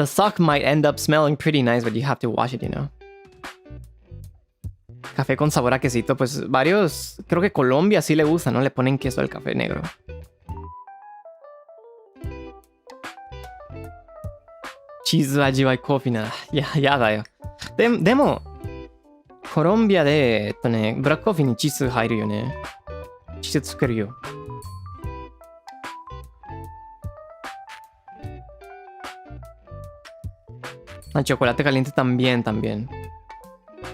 sock might end up smelling pretty nice, but you have to wash it, you know. Café con sabor a quesito, pues varios, creo que Colombia sí le gusta, ¿no? Le ponen queso al café negro. Cheese 味わいコーヒーなら、やだよ。でも、コロンビアで、ブラックコーヒーにチーズ入るよね。チーズつけるよ。Chocolate caliente también.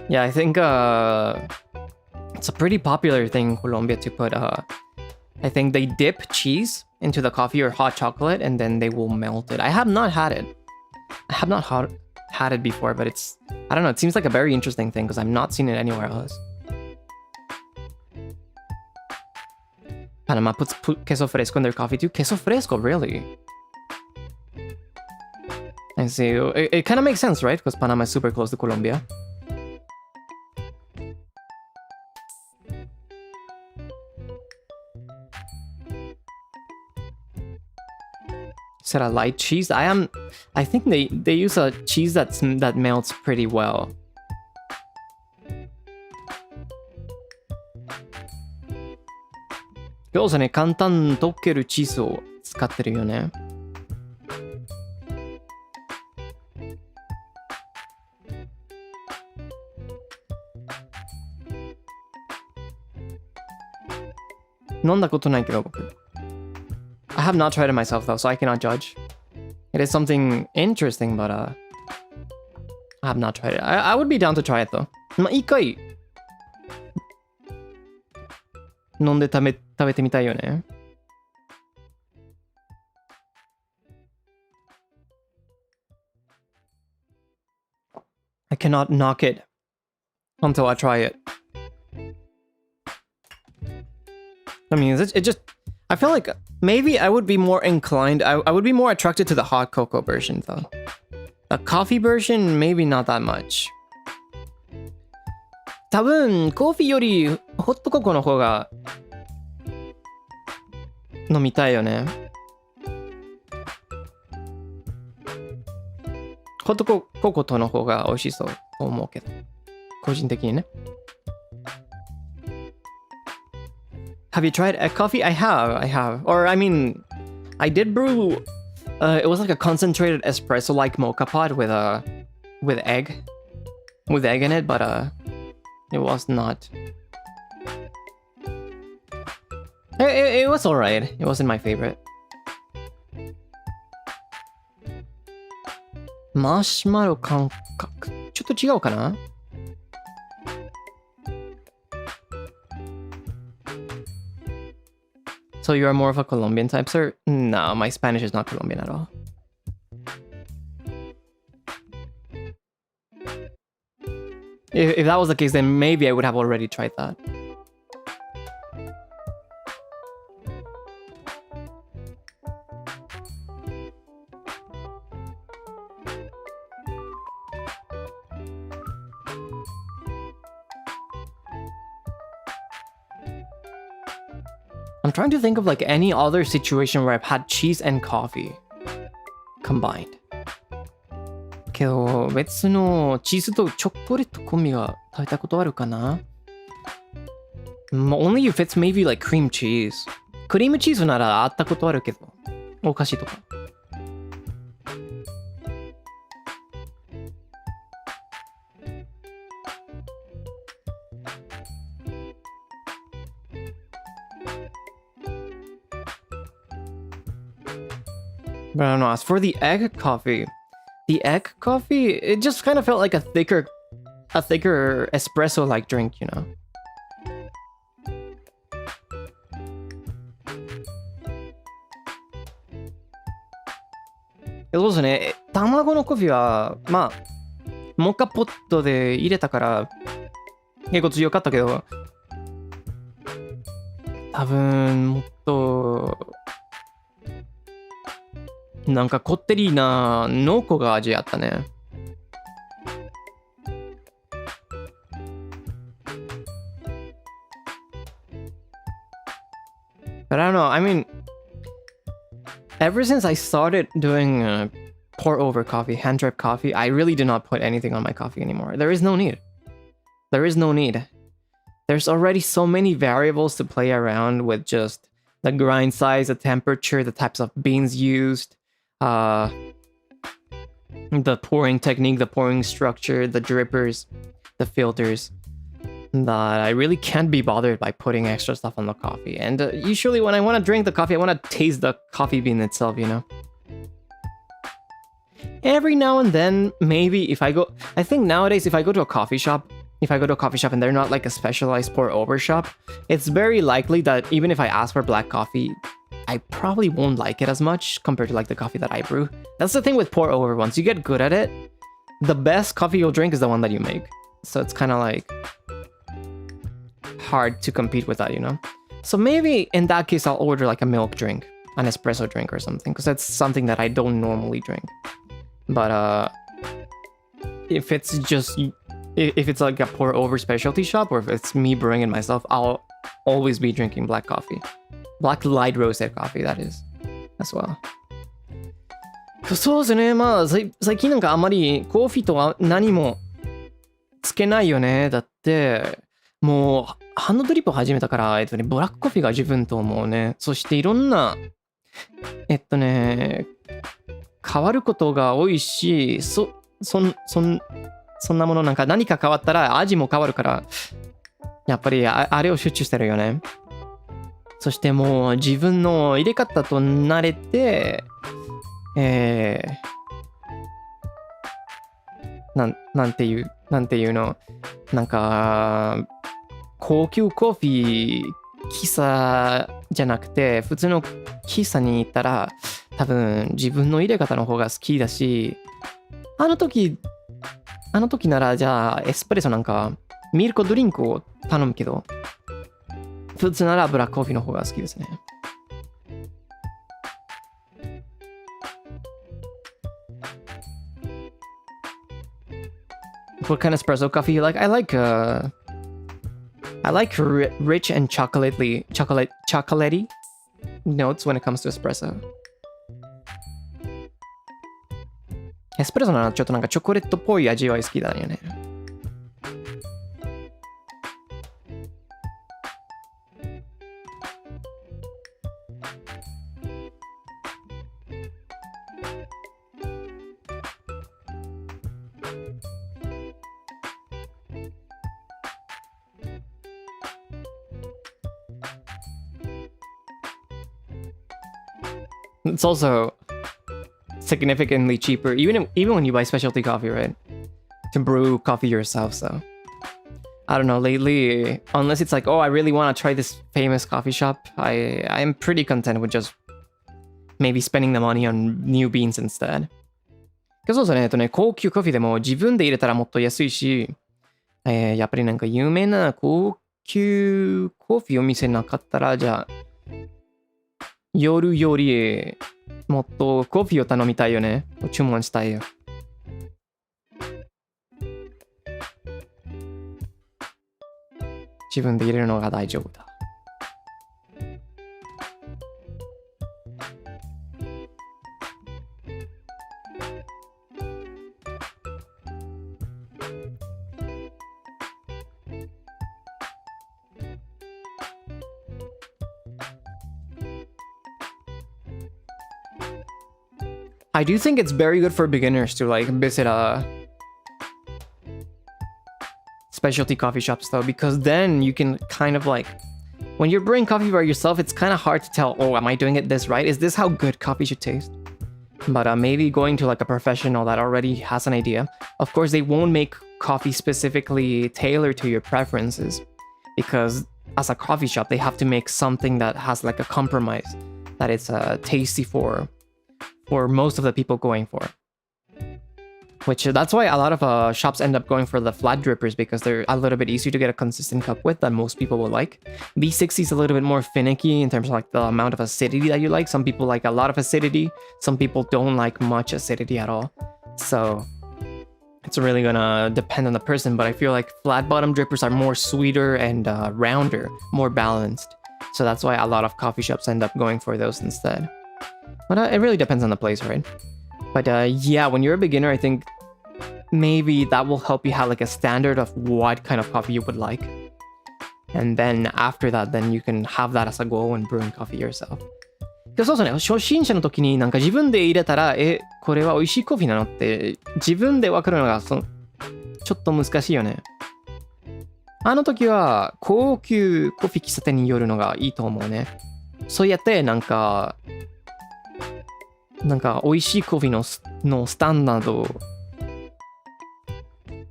Yeah, I think it's a pretty popular thing in Colombia to put I think they dip cheese into the coffee or hot chocolate and then they will melt it. I have not had it. I have not had it before, but I don't know, it seems like a very interesting thing because I've not seen it anywhere else. Panama puts queso fresco in their coffee too. Queso fresco, really? I see. It kind of makes sense, right? Because Panama is super close to Colombia. Is that a light cheese? I think they use a cheese that melts pretty well. Also ね、簡単に溶けるチーズを使ってるよね。飲んだことないけど僕。I have not tried it myself though, so I cannot judge. It is something interesting, but I have not tried it. I would be down to try it though. まあ、一回飲んで食べてみたいよね。I cannot knock it until I try it. I mean, it just... I feel like maybe I would be more inclined... I would be more attracted to the hot cocoa version, though. The coffee version, maybe not that much. 多分、コーヒーよりホットココの方が飲みたいよね。ホットココとの方が美味しそうと思うけど。個人的にね。Have you tried egg coffee? I have. Or, I mean, I did brew... it was like a concentrated espresso like mocha pot with egg. With egg in it, but it was not... It was alright. It wasn't my favorite. マシュマロ感覚。ちょっと違うかな? So you are more of a Colombian type, sir? No, my Spanish is not Colombian at all. If that was the case, then maybe I would have already tried that. I'm trying to think of like any other situation where I've had cheese and coffee combined. けど別のチーズとチョコレート込みが食べたことあるかな? Only if it's maybe like cream cheese. クリームチーズならあったことあるけど、お菓子とか。But I don't know, as for the egg coffee, it just kind of felt like a thicker espresso-like drink, you know?そうですね。卵のコーヒーは、まあ、モカポットで入れたから結構強かったけど、多分もっとなんかこってりな濃厚が味あったね。But I don't know, I mean, ever since I started doing pour over coffee, hand drip coffee, I really do not put anything on my coffee anymore. There is no need. There is no need. There's already so many variables to play around with, just the grind size, the temperature, the types of beans used, the pouring technique, the pouring structure, the drippers, the filters, that I really can't be bothered by putting extra stuff on the coffee. And usually when I want to drink the coffee, I want to taste the coffee bean itself, you know? Every now and then, maybe if I go... I think nowadays, if I go to a coffee shop and they're not like a specialized pour-over shop, it's very likely that even if I ask for black coffee, I probably won't like it as much compared to like the coffee that I brew. That's the thing with pour-over. Once you get good at it, the best coffee you'll drink is the one that you make. So it's kind of like hard to compete with that, you know? So maybe in that case, I'll order like a milk drink, an espresso drink or something, because that's something that I don't normally drink. But if it's like a pour over specialty shop, or if it's me brewing it myself, I'll always be drinking black coffee. Black light roasted coffee, that is, as well. そうですね。まあ最近なんかあんまりコーヒーとは何もつけないよね。だってもうハンドドリップを始めたから、ブラックコーヒーが自分と思うね。そしていろんな変わることが多いし、そんなものなんか何か変わったら味も変わるから、やっぱりあれを集中してるよね。そしてもう自分の入れ方と慣れて、なんていうの、なんか高級コーヒー喫茶じゃなくて普通の喫茶に行ったら多分自分の入れ方の方が好きだし、あの時ならじゃあエスプレッソなんかミルクドリンクを頼むけど、普通ならブラックコーヒーの方が好きですね。What kind of espresso coffee you like? I like rich and chocolatey notes when it comes to espresso. エスプレッソならちょっとなんかチョコレートっぽい味わい好きだよね。It's also significantly cheaper, even when you buy specialty coffee, right? To brew coffee yourself, so I don't know, lately, unless it's like, oh, I really want to try this famous coffee shop, I'm pretty content with just maybe spending the money on new beans instead. そうですね、高級コフィでも自分で入れたらもっと安いし、やっぱりなんか有名な高級コーヒーお店なかったら、じゃあ夜よりもっとコーヒーを頼みたいよね。注文したいよ。自分で入れるのが大丈夫だ。I do think it's very good for beginners to like visit a specialty coffee shops though, because then you can kind of like, when you're brewing coffee by yourself, it's kind of hard to tell, oh, am I doing it this right? Is this how good coffee should taste? But maybe going to like a professional that already has an idea. Of course, they won't make coffee specifically tailored to your preferences, because as a coffee shop, they have to make something that has like a compromise, that it's tasty for most of the people going for. Which that's why a lot of shops end up going for the flat drippers, because they're a little bit easier to get a consistent cup with that most people will like. V60 is a little bit more finicky in terms of like the amount of acidity that you like. Some people like a lot of acidity. Some people don't like much acidity at all. So it's really gonna depend on the person, but I feel like flat bottom drippers are more sweeter and rounder, more balanced. So that's why a lot of coffee shops end up going for those instead. But it really depends on the place, right? But yeah, when you're a beginner, I think maybe that will help you have like a standard of what kind of coffee you would like. And then after that, then you can have that as a goal when brewing coffee yourself. そうそうね、初心者の時になんか自分で入れたら、これは美味しいコーヒーなのって自分で分かるのがちょっと難しいよね。あの時は高級コーヒー喫茶店に寄るのがいいと思うね。そうやってなんか美味しいコーヒーのスタンダードを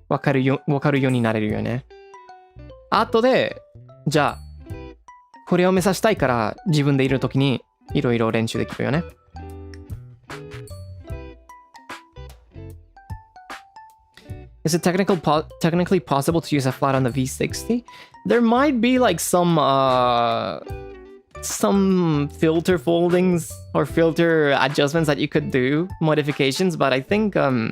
分かるようになれるよね。あとで、じゃあ、これを目指したいから自分でいるときにいろいろ練習できるよね。Is it technically possible to use a flat on the V60? There might be like some filter foldings or filter adjustments that you could do, modifications, but I think the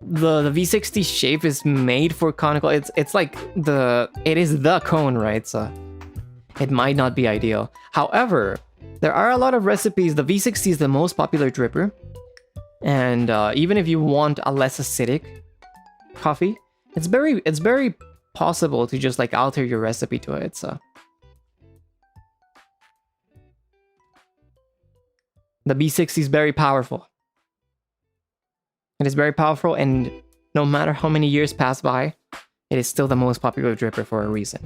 V60 shape is made for conical. It's like it is the cone, right? So it might not be ideal. However, there are a lot of recipes. The V60 is the most popular dripper, and even if you want a less acidic coffee, it's very possible to just like alter your recipe to it. So the V60 is very powerful. It is very powerful, and no matter how many years pass by, it is still the most popular dripper for a reason.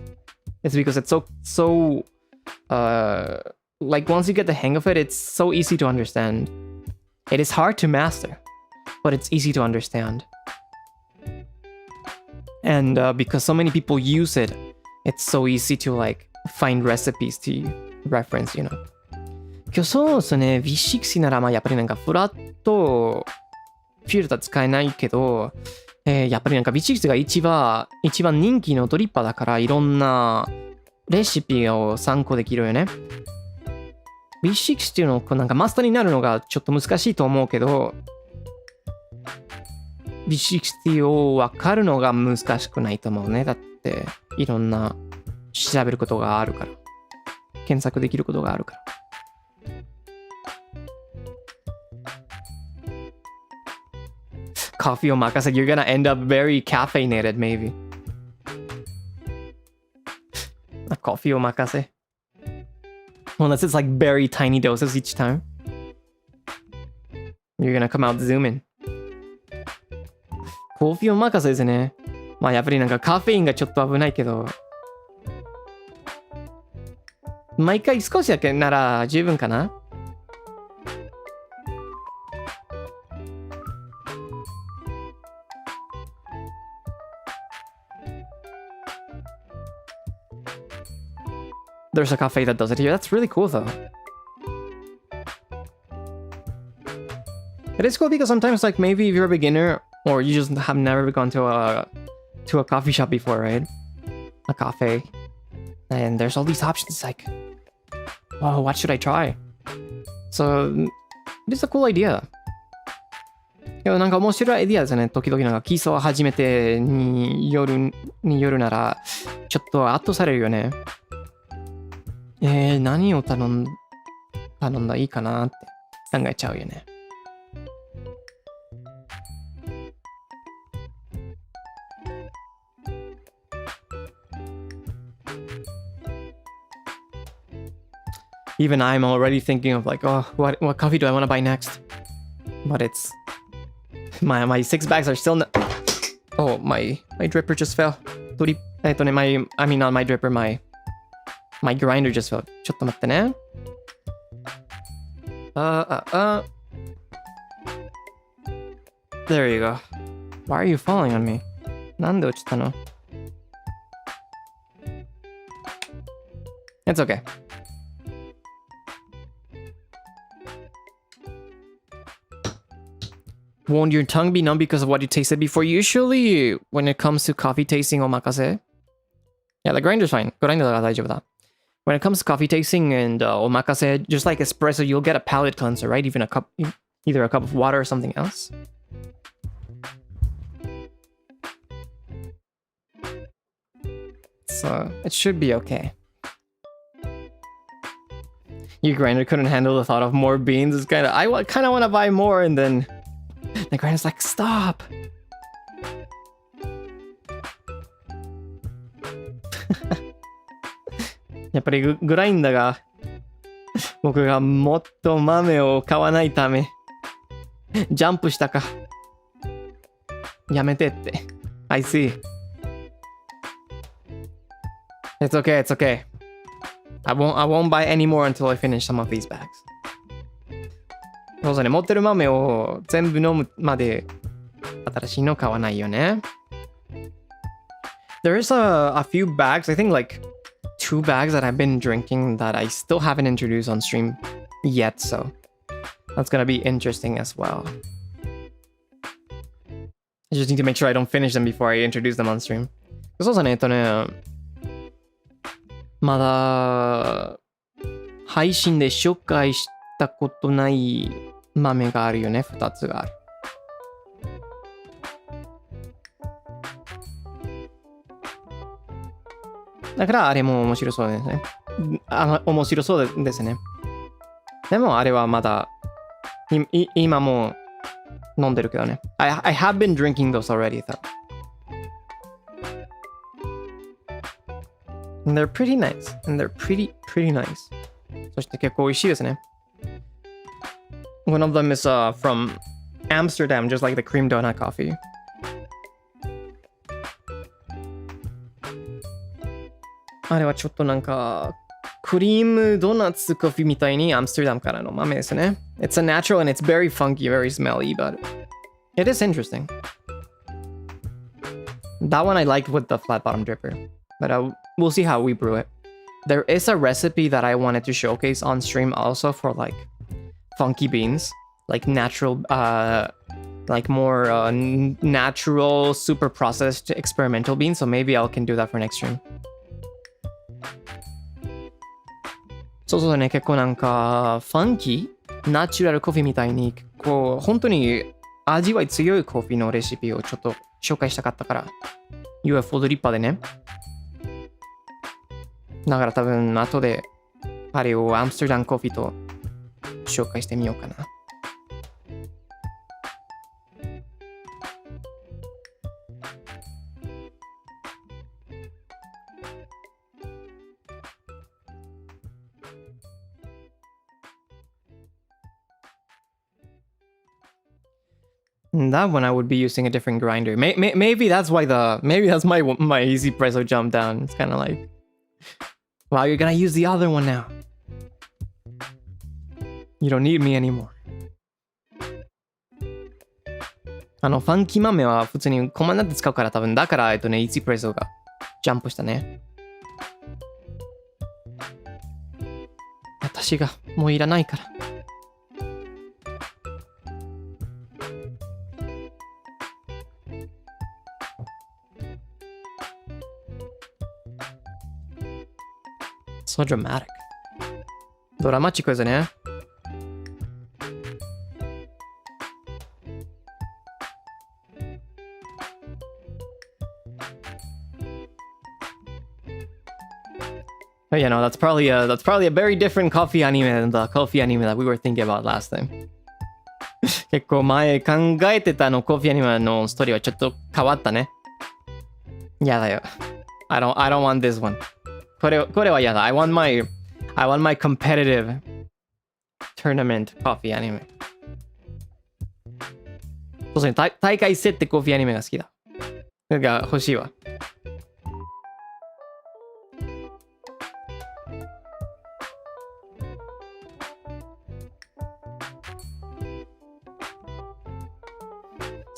It's because it's so like once you get the hang of it, it's so easy to understand. It is hard to master, but it's easy to understand. And because so many people use it, it's so easy to like find recipes to reference, you know. 今日そうですね、V60 ならまあやっぱりなんかフラットフィルター使えないけど、やっぱりなんか V60 が一番人気のドリッパーだから、いろんなレシピを参考できるよね。V60 っていうのをなんかマスターになるのがちょっと難しいと思うけど、V60 を分かるのが難しくないと思うね。だっていろんな調べることがあるから、検索できることがあるから。Coffee omakase, you're gonna end up very caffeinated, maybe. A coffee omakase. Unless it's like very tiny doses each time. You're gonna come out zooming. コーヒーomakaseですね。まあやっぱりなんかカフェインがちょっと危ないけど、毎回少しだけなら十分かな。There's a cafe that does it here. That's really cool though. It is cool because sometimes like maybe if you're a beginner or you just have never gone to a coffee shop before, right? A cafe. And there's all these options like, oh, what should I try? So it is a cool idea. でもなんか面白いアイディアですね。時々なんか基礎を初めてによるならちょっと圧倒されるよね。何を頼んだいいかなって考えちゃうよね。Even I'm already thinking of like, oh, what coffee do I want to buy next? But it's my 6 bags are still not. Oh, my dripper just fell. I mean not my dripper, my grinder just fell. ちょっと待ってね。There you go. Why are you falling on me? なんで落ちたの? It's okay. Won't your tongue be numb because of what you tasted before? Usually, when it comes to coffee tasting omakase, yeah, the grinder's fine. Grinder が大丈夫だ. When it comes to coffee tasting and omakase, just like espresso, you'll get a palate cleanser, right? Even either a cup of water or something else. So it should be okay. Your grinder couldn't handle the thought of more beans. It's kind of, I kind of want to buy more, and then the grinder's like, stop. やっぱりグラインダーが僕がもっと豆を買わないためジャンプしたか。やめてって。I see. It's okay, it's okay. I won't buy any more until I finish some of these bags. そうですね、持ってる豆を全部飲むまで新しいの買わないよね。There is a few bags, I think like 2 bags that I've been drinking that I still haven't introduced on stream yet, so that's gonna be interesting as well. I just need to make sure I don't finish them before I introduce them on stream. そうですね、まだ配信で紹介したことない豆があるよね、2つがある。だからあれも面白そうですね。面白そうですね。でもあれはまだ今も飲んでるけどね。I have been drinking those already though. And they're pretty nice. And they're pretty nice. そして結構美味しいですね。One of them is from Amsterdam, just like the cream donut coffee. あれはちょっとなんかクリームドーナツコーヒーみたいにアムステルダムからの豆ですね。It's a natural and it's very funky, very smelly, but it is interesting. That one I liked with the flat bottom dripper, but we'll see how we brew it. There is a recipe that I wanted to showcase on stream also for like funky beans, like natural, like more natural, super processed experimental beans. So maybe I can do that for next stream. そうそうね、結構なんかファンキーナチュラルコーヒーみたいにこう本当に味わい強いコーヒーのレシピをちょっと紹介したかったから UFO ドリッパーでね。だから多分後であれをアムステルダムコーヒーと紹介してみようかな。That one I would be using a different grinder. Maybe that's why maybe that's my easy presso jump down. It's kind of like, wow, you're gonna use the other one now. You don't need me anymore. ファンキー豆は普通にコマになって使うから多分だからイージープレソがジャンプしたね。私がもういらないから。So dramatic. ドラマチックですね。But yeah, no, that's probably a very different coffee anime than the coffee anime that we were thinking about last time. 結構前考えてたコーヒーアニメのストーリーはちょっと変わったね。やだよ。I don't want this one. これはやだ。I want my competitive tournament coffee anime. そうですね。大会設定コーヒーアニメが好きだ。が欲しいわ。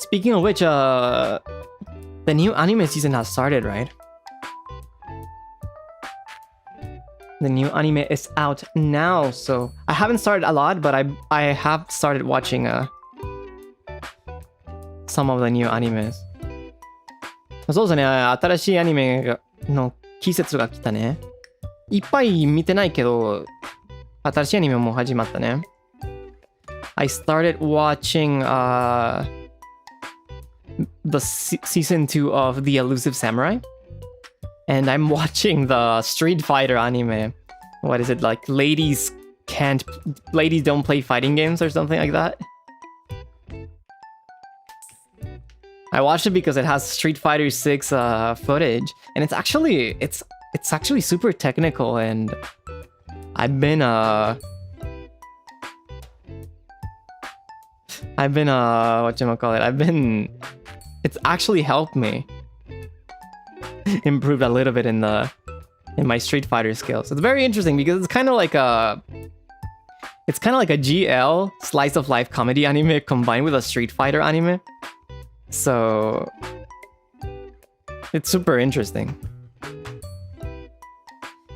Speaking of which, the new anime season has started, right? The new anime is out now, so I haven't started a lot, but I have started watching some of the new animes. そうですね、新しいアニメの季節が来たね。いっぱい見てないけど、新しいアニメもう始まったね。I started watching the season 2 of The Elusive Samurai. And I'm watching the Street Fighter anime. What is it, like ladies don't play fighting games or something like that? I watched it because it has Street Fighter 6 footage, and it's actually super technical, and I've been it's actually helped me improve a little bit in my Street Fighter skills. It's very interesting because it's kind of like a GL slice of life comedy anime combined with a Street Fighter anime. So it's super interesting.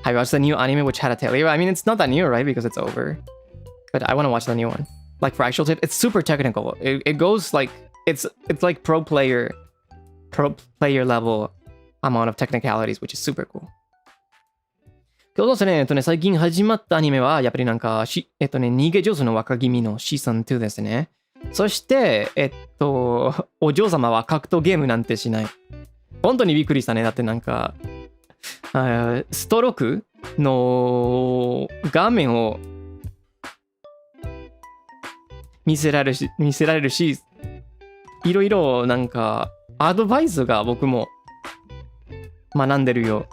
Have you watched the new anime which had a tail? I mean, it's not that new, right? Because it's over. But I want to watch the new one. Like for actual tip, it's super technical. It goes like it's like pro player level amount of technicalities, which is super cool. そうですね、最近始まったアニメは、やっぱりなんか、逃げ上手の若君のシーズン2ですね。そして、お嬢様は格闘ゲームなんてしない。本当にびっくりしたね。だってなんか、ストロークの画面を見せられるし、いろいろなんか、アドバイスが僕も学んでるよ。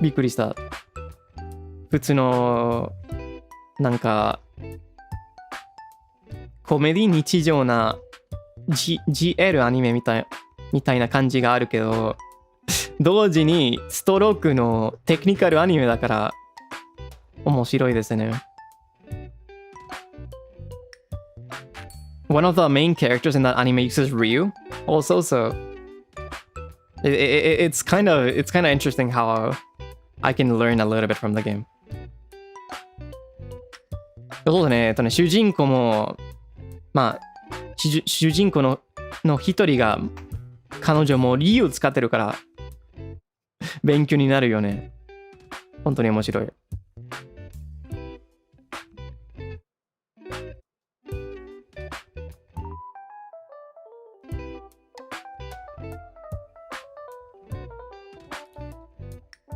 びっくりした。普通のなんかコメディ日常な、GL アニメみたいな感じがあるけど、同時にストロークのテクニカルアニメだから面白いですね。One of the main characters in that anime uses Ryu also, so it's kind of interesting how I can learn a little bit from the game. そうだね、主人公もまあ主人公の一人が彼女もリュウ使ってるから勉強になるよね。本当に面白い。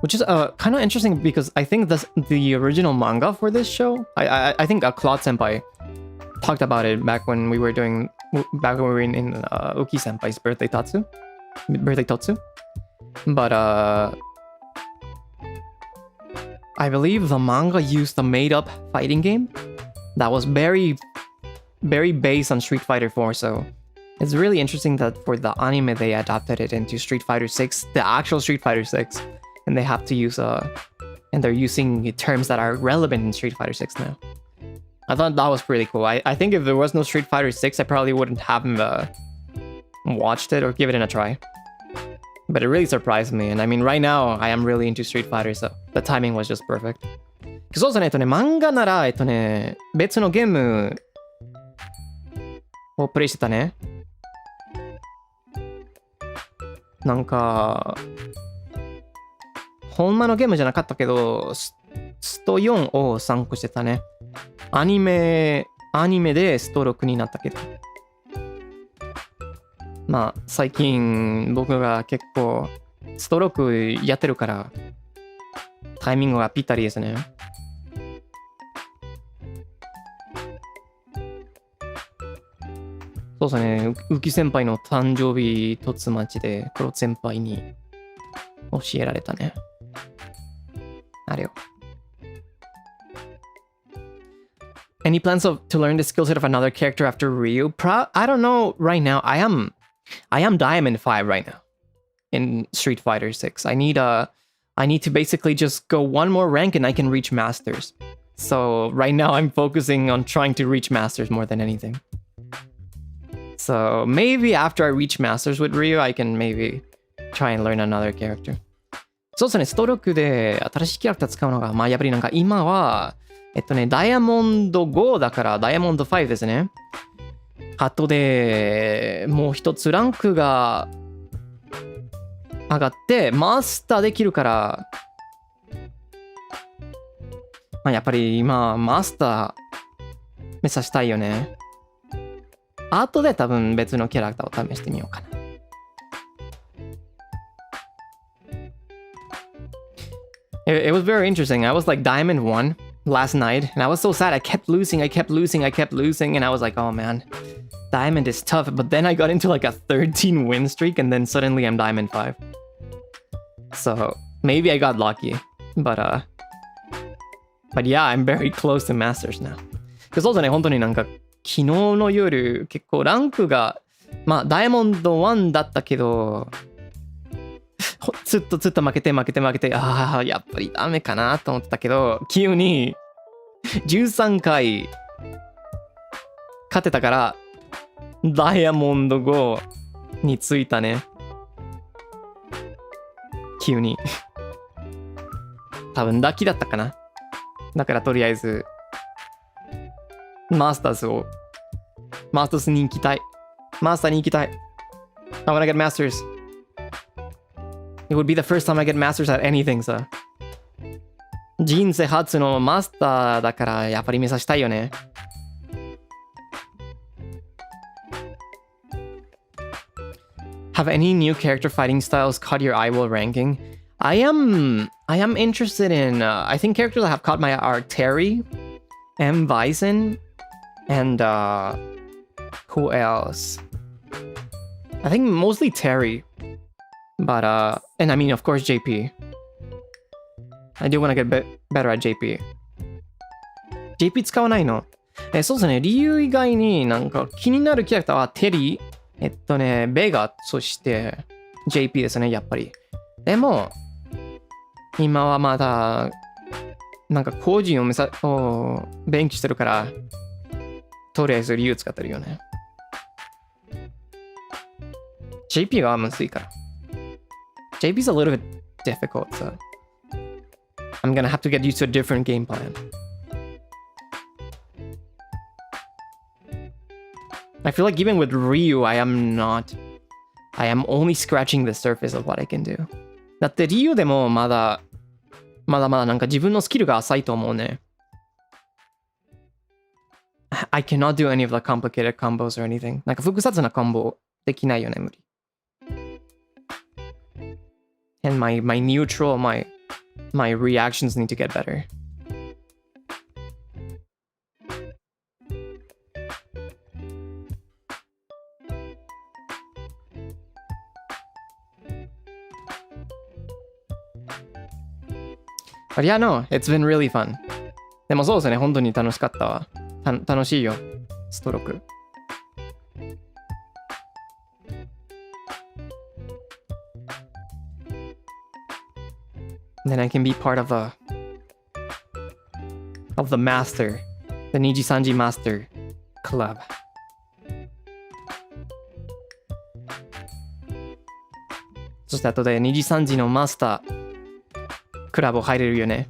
Which is kind of interesting because I think the original manga for this show, I think Claude Senpai talked about it back when we were in Uki Senpai's birthday Tatsu. But I believe the manga used a made-up fighting game that was very, very based on Street Fighter 4. So it's really interesting that for the anime they adapted it into Street Fighter 6, the actual Street Fighter 6. And they have to use and they're using terms that are relevant in Street Fighter 6 now. I thought that was pretty cool. I think if there was no Street Fighter 6, I probably wouldn't have watched it or given it a try. But it really surprised me. And I mean, right now, I am really into Street Fighter, so the timing was just perfect. そうですね、漫画なら、別のゲームをプレイしてたね。なんか、ほんまのゲームじゃなかったけど、スト4を参考してたね。アニメでスト6になったけど。まあ、最近僕が結構スト6やってるから、タイミングがぴったりですね。そうですね、ウキ先輩の誕生日突待ちで、黒先輩に教えられたね。あれよ。Any plans to learn the skill set of another character after Ryu? I don't know right now. I am Diamond 5 right now in Street Fighter 6. I need to basically just go one more rank and I can reach Masters. So right now I'm focusing on trying to reach Masters more than anything. So maybe after I reach Masters with Ryu, I can maybe try and learn another character. そうですね、スト6で新しいキャラクター使うのが、まあやっぱりなんか今は、ダイヤモンド5だからダイヤモンド5ですね。あとでもう一つランクが上がってマスターできるから、まあ、やっぱり今マスター目指したいよね。あとで多分別のキャラクターを試してみようかな。It was very interesting. I was like Diamond 1 last night, and I was so sad. I kept losing, and I was like, oh man, Diamond is tough. But then I got into like a 13 win streak, and then suddenly I'm Diamond 5. So maybe I got lucky, but yeah, I'm very close to Masters now. Because also ね、本当になんか昨日の夜結構ランクがまあダイヤモンド1だったけど、ずっと負けてああやっぱりダメかなと思ってたけど、急に13回勝てたからダイヤモンド5についたね。急に多分ラッキーだったかな。だからとりあえずマスターに行きたい。I wanna get Masters. It would be the first time I get Masters at anything, so. 人生初のマスターだからやっぱり目指したいよね。Have any new character fighting styles caught your eye while ranking? I am interested in I think characters that have caught my eye are Terry, M. Bison, and who else? I think mostly Terry. But and I mean of course JP. I do want to get better at JP. JP 使わないの？そうですね。理由以外になんか気になるキャラクターはテリー、ベガ、そして JP ですね、やっぱり。でも今はまだなんか個人を勉強してるから、とりあえず理由使ってるよね。JP がむずいから。JP's a little bit difficult, so I'm gonna have to get used to a different game plan. I feel like even with Ryu, I am only scratching the surface of what I can do. だって Ryu でもまだなんか自分のスキルが浅いと思うね。I cannot do any of the complicated combos or anything. なんか複雑なコンボできないよね、無理。And my neutral, my reactions need to get better. But yeah, no, it's been really fun. でもそうですね、本当に楽しかったわ。楽しいよ、ストローク。Then I can be part of the master, the NIJISANJI master club. そして後でNIJISANJIのマスタークラブ入れるよね。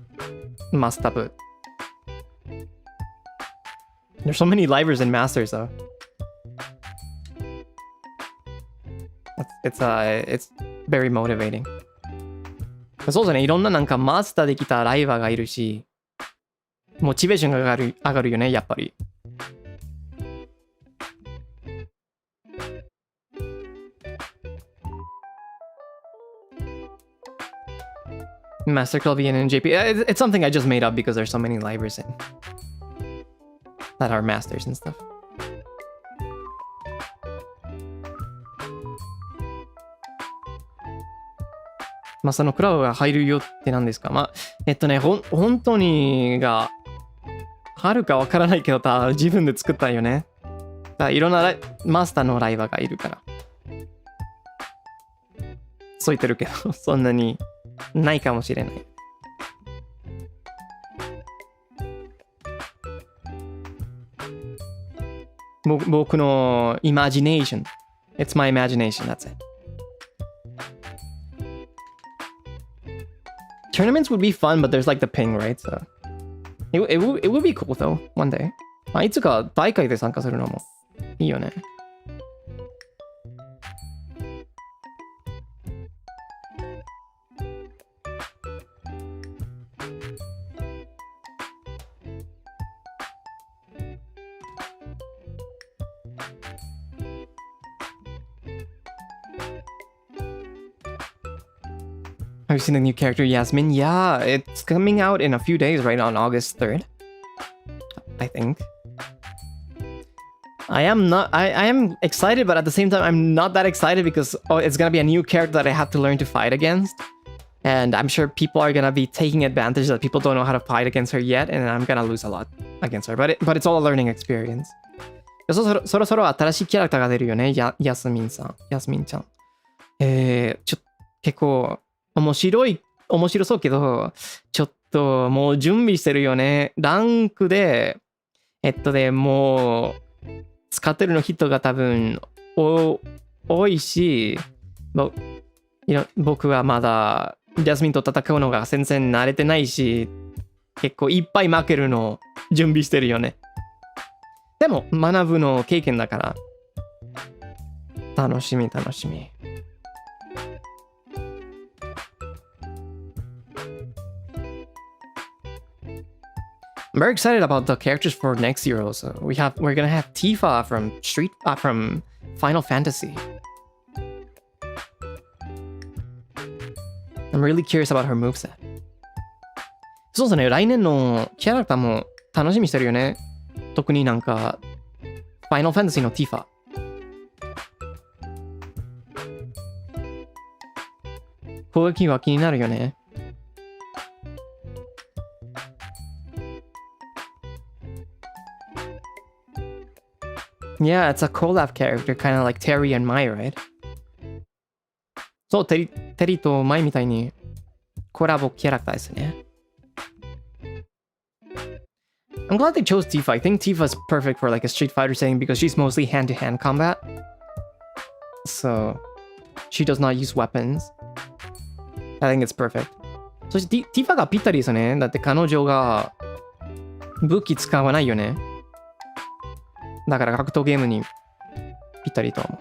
マスター部。There's so many livers and masters though. It's very motivating. そうですね、いろんななんかマスターできたライバーがいるし、モチベーションが上がるよね、やっぱり。Master Club and NJP. It's something I just made up because there's so many livers in that are masters and stuff.まあそのクラブが入るよって何ですか？まあ本当にがあるかわからないけど自分で作ったよね。いろんなマスターのライバーがいるから。そう言ってるけどそんなにないかもしれない。僕の imagination. It's my imagination, that's it. Tournaments would be fun, but there's like the ping, right? So it would be cool though, one day. いつか大会で参加するのもいいよね。Have you seen the new character Yasmin? Yeah, it's coming out in a few days, right? On August 3rd, I think. I am excited, but at the same time, I'm not that excited because it's gonna be a new character that I have to learn to fight against. And I'm sure people are gonna be taking advantage that people don't know how to fight against her yet, and I'm gonna lose a lot against her. But it's all a learning experience. そろそろ新しいキャラクターが出るよね、ヤスミンちゃん。結構面白そうけど、ちょっともう準備してるよね。ランクで、もう、使ってるの人が多分多いし、僕はまだジャスミンと戦うのが全然慣れてないし、結構いっぱい負けるの準備してるよね。でも学ぶの経験だから楽しみ。I'm very excited about the characters for next year also. We're gonna have Tifa from Final Fantasy. I'm really curious about her moveset. そうですね、来年のキャラクターも楽しみにしてるよね。特になんか Final Fantasy の Tifa。攻撃は気になるよね。Yeah, it's a collab character, kind of like Terry and Mai, right? そう、テリとマイみたいにコラボキャラクターですね。I'm glad they chose Tifa. I think Tifa is perfect for like a Street Fighter setting because she's mostly hand-to-hand combat. So, she does not use weapons. I think it's perfect. そして Tifa がぴったりですよね。だって彼女が武器使わないよね。だから格闘ゲームにぴったりと思う。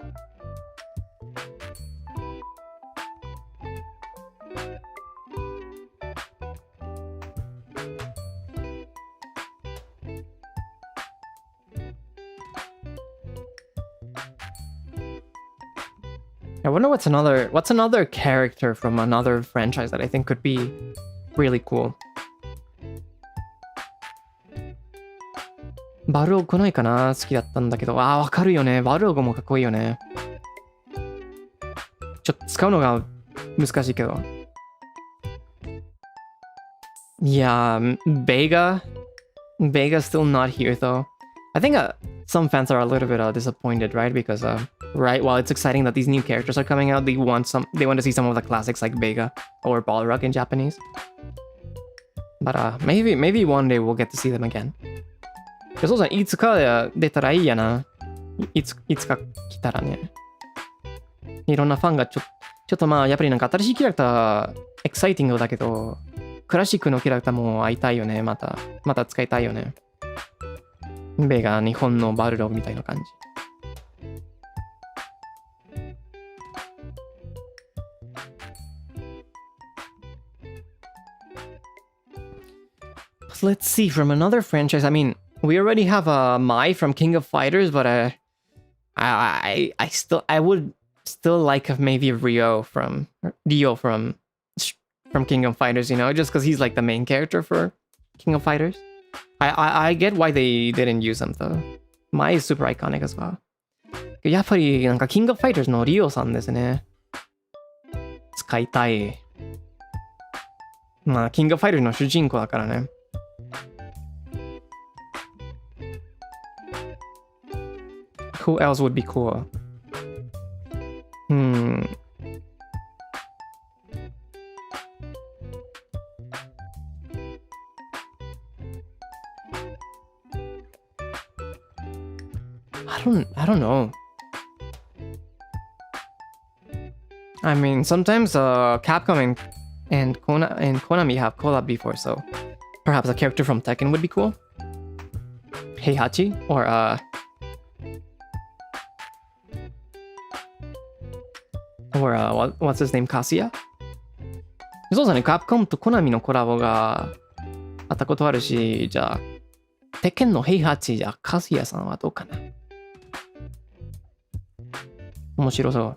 I wonder what's another character from another franchise that I think could be really cool. バルオ来ないかな、好きだったんだけど。わかるよね。バルオもかっこいいよね。ちょっと使うのが難しいけど。Yeah, Vega still not here though. I think some fans are a little bit disappointed, right? Because right, while it's exciting that these new characters are coming out, they want to see some of the classics like Vega or Balrog in Japanese. But maybe one day we'll get to see them again. そうじゃん、いつか出たらいいやな。いつか来たらね。いろんなファンがちょっとまあやっぱりなんか新しいキャラクターエキサイティングだけど、クラシックのキャラクターも会いたいよね。また使いたいよね。ベガ日本のバルログみたいな感じ。Let's see, from another franchise, I mean, we already have Mai from King of Fighters, but I would still like maybe Dio from King of Fighters, you know, just because he's like the main character for King of Fighters. I get why they didn't use him though. Mai is super iconic as well. やっぱりなんか King of Fighters のリオさんですね。使いたい。まあ King of Fighters の主人公だからね。Who else would be cool? Hmm. don't know. I mean, sometimes Capcom and Konami have collab before, so perhaps a character from Tekken would be cool. Heihachi or what's his name? Kasuya? そうですね、カプコンとコナミのコラボがあったことあるし、じゃあ、テッケンのヘイハチじゃあ、カズヤさんはどうかな。面白そう。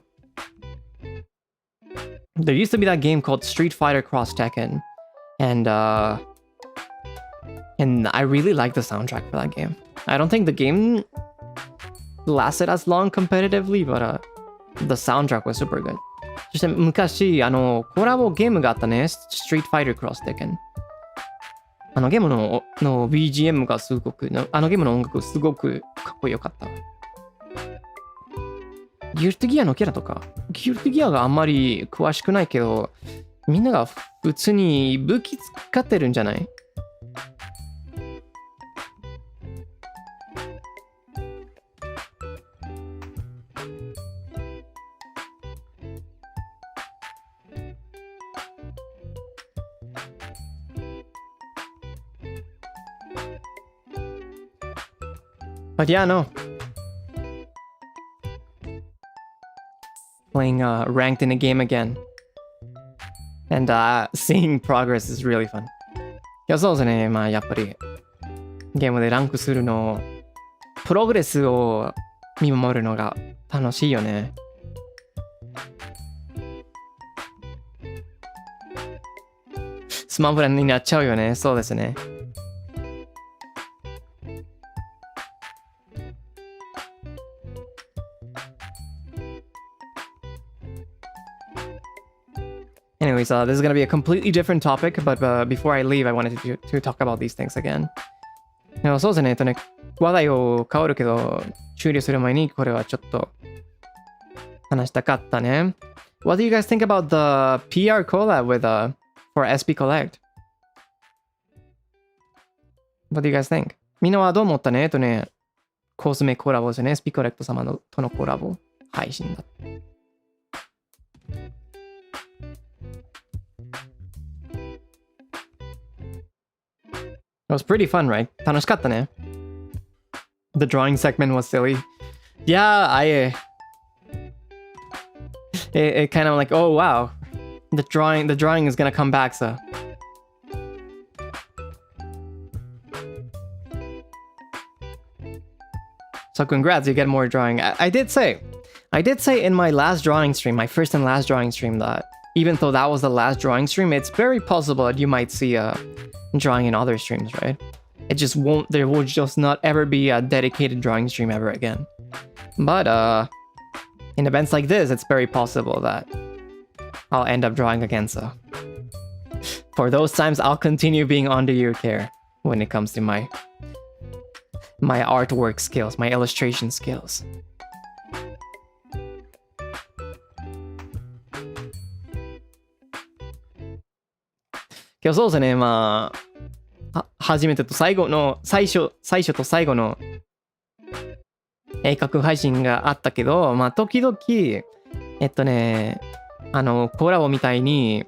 There used to be that game called Street Fighter Cross Tekken, and I really like the soundtrack for that game. I don't think the game lasted as long competitively, but the soundtrack was super good. そして昔、コラボゲームがあったね。Street Fighter Cross Tekken。ゲームの BGM がすごく、ゲームの音楽すごくかっこよかった。ギルトギアのキャラとか、ギルトギアがあんまり詳しくないけど、みんなが普通に武器使ってるんじゃない？But yeah, no. Playing ranked in a game again. And seeing progress is really fun. いや、そうですね。まあ、やっぱり、ゲームでランクするの、プログレスを見守るのが楽しいよね。スマブラになっちゃうよね。そうですね。Anyways, this is going to be a completely different topic, but before I leave, I wanted to talk about these things again. そうですね、話題を変わるけど、終了する前にこれはちょっと話したかったね。What do you guys think about the PR collab with for SP Collect? What do you guys think? みんなはどう思ったねコスメコラボですね。SP Collect 様とのコラボ配信だ。It was pretty fun, right? 楽しかったね。The drawing segment was silly. Yeah, it kind of like, oh wow, the drawing is gonna come back, so. So congrats, you get more drawing. I did say in my last drawing stream, my first and last drawing stream, that even though that was the last drawing stream, it's very possible that you might see drawing in other streams, right? It just won't, there will just not ever be a dedicated drawing stream ever again. But in events like this, it's very possible that I'll end up drawing again, so for those times, I'll continue being under your care when it comes to my artwork skills, my illustration skills. Now, そうですね、まあ、初めてと最初と最後の絵描く配信があったけど、まあ、時々、コラボみたいに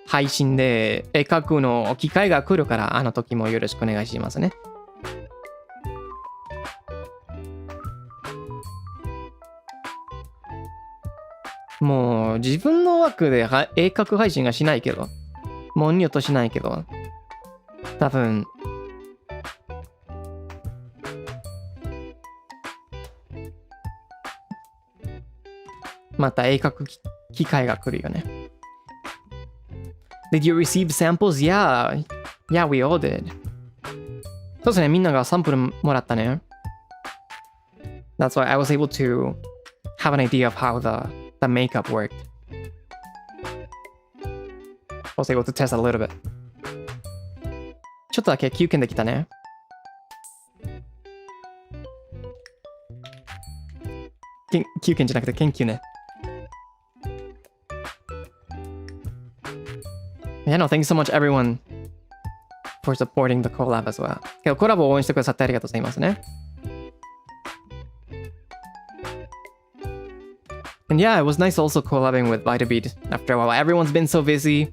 配信で絵描くの機会が来るから、あの時もよろしくお願いしますね。もう、自分の枠で絵描く配信がしないけど、もう二度としないけど、多分、また絵描く機会が来るよね。Did you receive samples? Yeah, we all did. そうですね、みんながサンプルもらったね。That's why I was able to have an idea of how the makeup worked. I was able to test a little bit. ちょっとだけ休憩できたね。休憩じゃなくて研究ね。Yeah, no, thank you so much everyone for supporting the collab as well. コラボを応援してくださってありがとうございますね。And yeah, it was nice also collabing with Vitabeat after a while. Everyone's been so busy.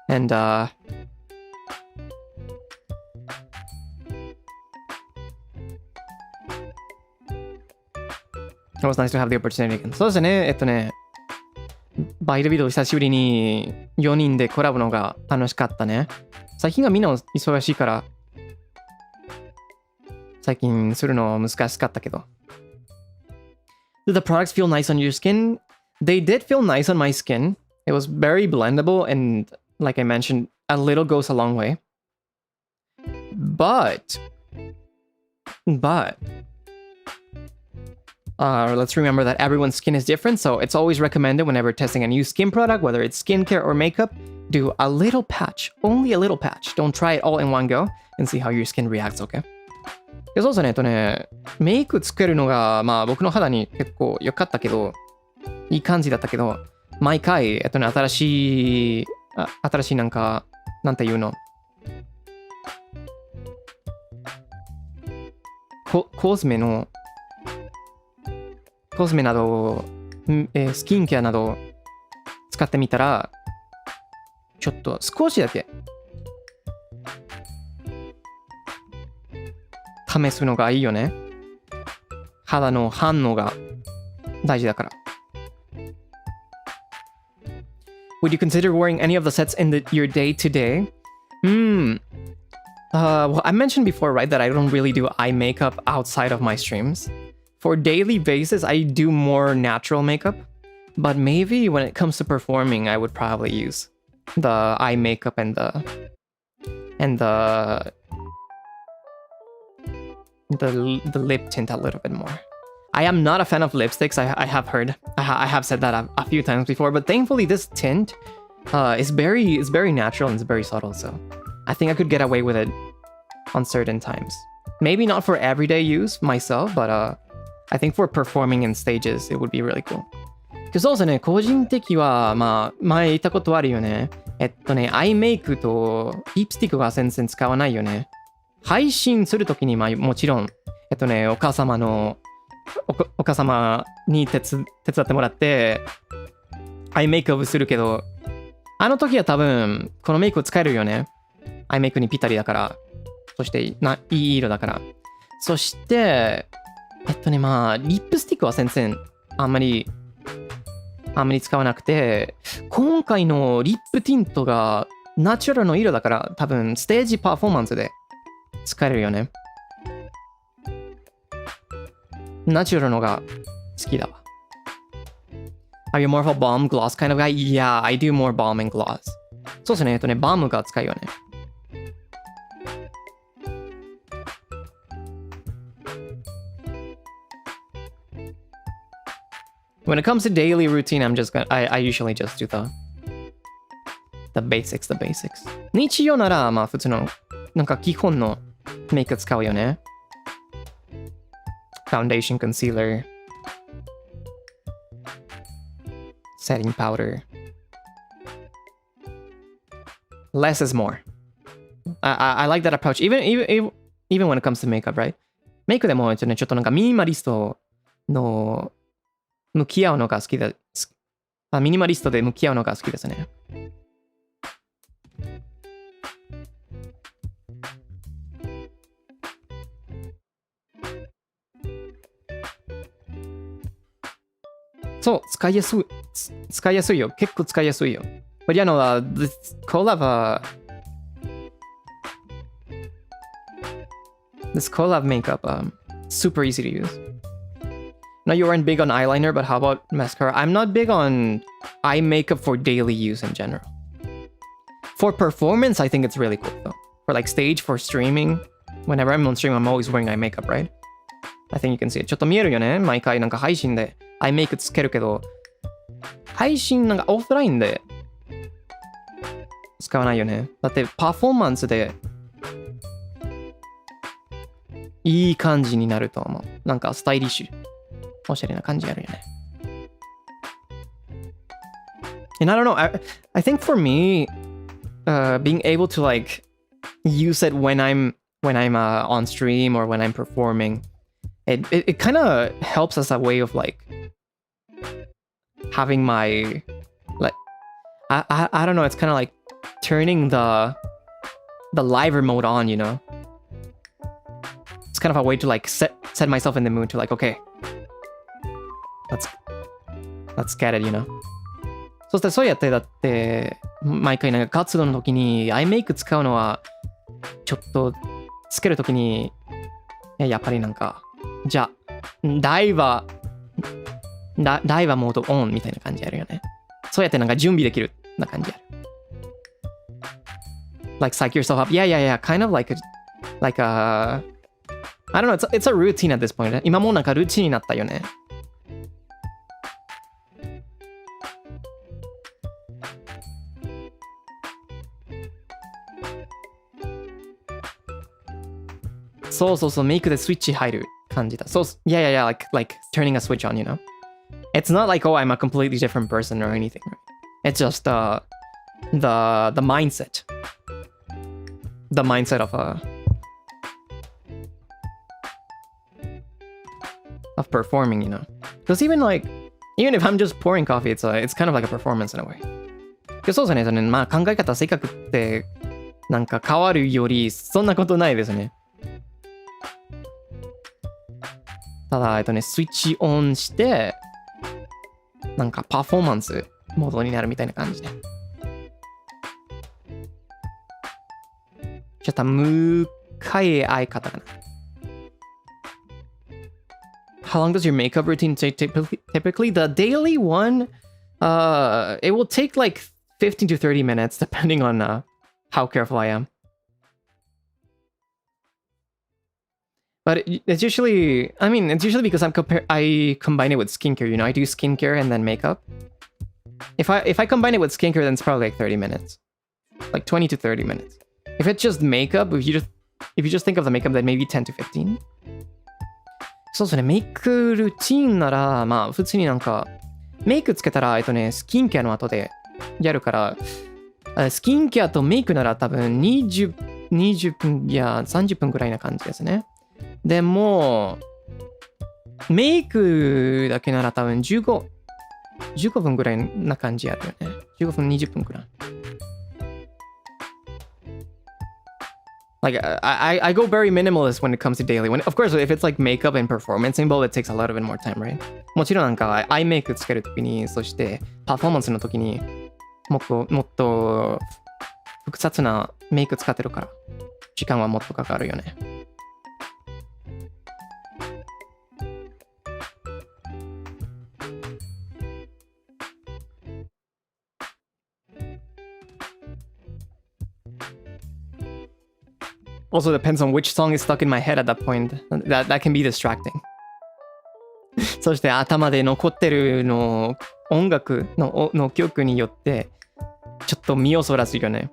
And it was nice to have the opportunity again. そうですね。バイトビート久しぶりに4人でコラボのが楽しかったね。最近がみんな忙しいから、最近するの難しかったけど。Did the products feel nice on your skin? They did feel nice on my skin. It was very blendable and, like I mentioned, a little goes a long way. But let's remember that everyone's skin is different, so it's always recommended whenever testing a new skin product, whether it's skincare or makeup, do a little patch, only a little patch. Don't try it all in one go and see how your skin reacts, okay? そうですね、メイクつけるのが、まあ僕の肌に結構良かったけど、いい感じだったけど、毎回、新しいなんか、なんていうのコスメなど、スキンケアなど使ってみたら、ちょっと少しだけ試すのがいいよね。肌の反応が大事だから。Would you consider wearing any of the sets in your day-to-day? Well, I mentioned before, right, that I don't really do eye makeup outside of my streams. For daily basis, I do more natural makeup. But maybe when it comes to performing, I would probably use the eye makeup and the lip tint a little bit more. I am not a fan of lipsticks. I have said that a few times before, but thankfully this tint is very natural and it's very subtle. So I think I could get away with it on certain times. Maybe not for everyday use myself, but I think for performing in stages, it would be really cool. そうですね、個人的は、まあ、前言ったことあるよね。アイメイクとリップスティックは全然使わないよね。配信するときに、まあ、もちろん、お母様に手伝ってもらって、アイメイクをするけど、あの時は多分、このメイクを使えるよね。アイメイクにぴったりだから。そして、いい色だから。そして、まあ、リップスティックは全然、あんまり使わなくて、今回のリップティントがナチュラルの色だから、多分、ステージパフォーマンスで使えるよね。ナチュラルのが好きだわ。Are you more of a balm gloss kind of guy? Yeah, I do more balm and gloss. そうですね、バームが使うよね。When it comes to daily routine, I usually just do the basics. 日常なら、まあ普通の、なんか基本のメイク使うよね。Foundation, concealer, setting powder. Less is more. I like that approach. Even when it comes to makeup, right? メイクでもちょっとなんかミニマリストの向き合うのが好きだ。ミニマリストで向き合うのが好きですね。そう、使いやすいよ。結構使いやすいよ。But yeah, no, this collab makeup, super easy to use. Now, you aren't big on eyeliner, but how about mascara? I'm not big on eye makeup for daily use in general. For performance, I think it's really cool though. For like stage, for streaming, whenever I'm on stream, I'm always wearing eye makeup, right? I think you can see it. ちょっと見えるよね。毎回なんか配信でアイメイクつけるけど、配信なんかオフラインで使わないよね。だってパフォーマンスでいい感じになると思う。なんかスタイリッシュ。おしゃれな感じあるよね。And I don't know, I think for me, being able to like use it when I'm on stream or when I'm performing, it kind of helps as a way of like having my like I don't know, it's kind of like turning the liver mode on, you know. It's kind of a way to like set myself in the mood to like, okay, let's get it, you know. そしてそうやってだって毎回なんか活動の時にアイメイク使うのはちょっとつける時にやっぱりなんかじゃあダイバーモードオンみたいな感じあるよね。そうやってなんか準備できるな感じある。Like psych yourself up. Yeah. Kind of like a I don't know, it's a routine at this point. 今もうなんかルーチンになったよね。そう、メイクでスイッチ入る感じだ。そう、yeah, like turning a switch on, you know? It's not like, oh, I'm a completely different person or anything. It's just the mindset. The mindset of performing, you know? Because even if I'm just pouring coffee, it's kind of like a performance in a way. そうですね。まあ考え方、性格ってなんか変わるよりそんなことないですね。ただ、スイッチオンして、なんかパフォーマンスモードになるみたいな感じで。ちょっと向かい合い方かな。How long does your makeup routine take typically? The daily one, it will take like 15 to 30 minutes depending on how careful I am. But it's usually because I combine it with skincare, you know, I do skincare and then makeup. If I combine it with skincare, then it's probably like 30 minutes. Like 20 to 30 minutes. If it's just makeup, if you just think of the makeup, then maybe 10 to 15. そうですね、メイクルーティーンなら、まあ普通になんか、メイクつけたら、スキンケアの後でやるから、スキンケアとメイクなら多分20分、いや30分くらいな感じですね。でも、メイクだけなら多分15分くらいな感じあるよね。15分、20分くらい。Like I go very minimalist when it comes to daily. Of course, if it's like makeup and performance involved, it takes a lot of more time, right? もちろんなんかアイメイクつけるときに、そしてパフォーマンスのときにもっと複雑なメイク使ってるから時間はもっとかかるよね。Also depends on which song is stuck in my head at that point. That can be distracting. そして頭で残ってるの音楽の曲によってちょっと身をそらすよね。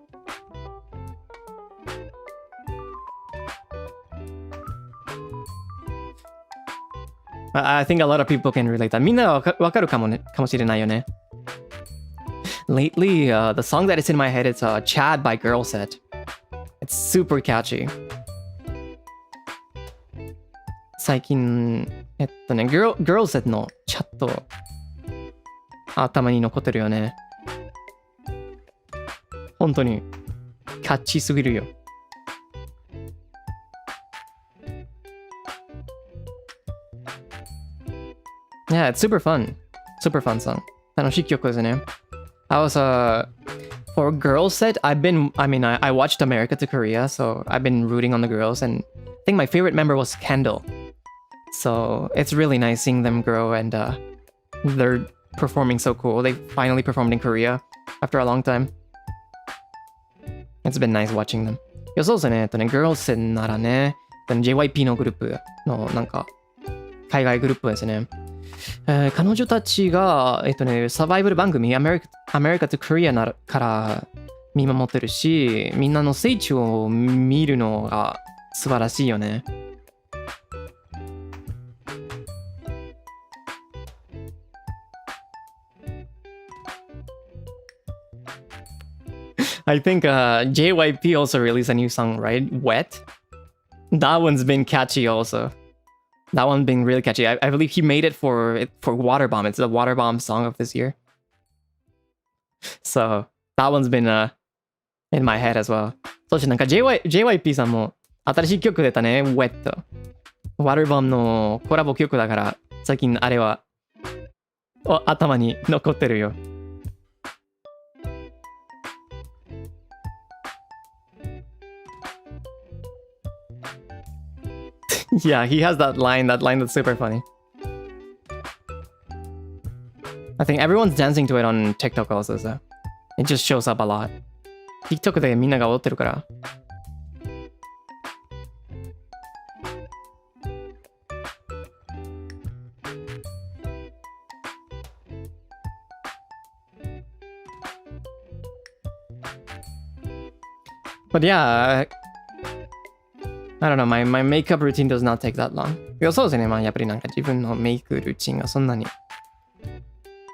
I think a lot of people can relate that. みんなわかるかもしれないよね。Lately, the song that is in my head is Chad by Girlset. It's super catchy. 最近、Girlset のチャット頭に残ってるよね。本当にキャッチーすぎるよ。Yeah, it's super fun. Super fun song. 楽しい曲ですね。I was for Girlset, I watched America to Korea, so I've been rooting on the girls, and I think my favorite member was Kendall. So it's really nice seeing them grow, and they're performing so cool. They finally performed in Korea after a long time. It's been nice watching them. そうですね、Girlset ならね、JYP のグループのなんか海外グループですね。彼女たちが、サバイバル番組 America to Korea から見守ってるし、みんなの成長を見るのが素晴らしいよね。I think JYP also released a new song, right? Wet? That one's been catchy also. That one's been really catchy. I believe he made it for Water Bomb. It's the Water Bomb song of this year. So that one's been in my head as well. そしてなんか JYP さんも新しい曲出たね。Wet。Water Bomb のコラボ曲だから最近あれは頭に残ってるよ。Yeah, he has that line that's super funny. I think everyone's dancing to it on TikTok also, so it just shows up a lot. TikTok でみんなが踊ってるから。But yeah, I don't know, my makeup routine does not take that long. そうですね、まあやっぱりなんか自分のメイクルーチンがそんなに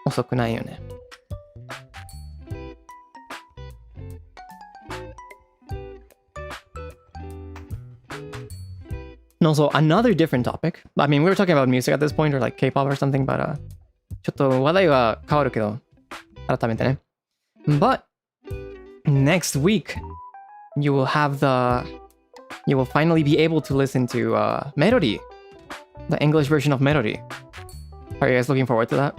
遅くないよね。And also, another different topic. I mean, we were talking about music at this point, or like K-pop or something, but ちょっと話題は変わるけど、改めてね。But next week, you will finally be able to listen to Melody, the English version of Melody. Are you guys looking forward to that?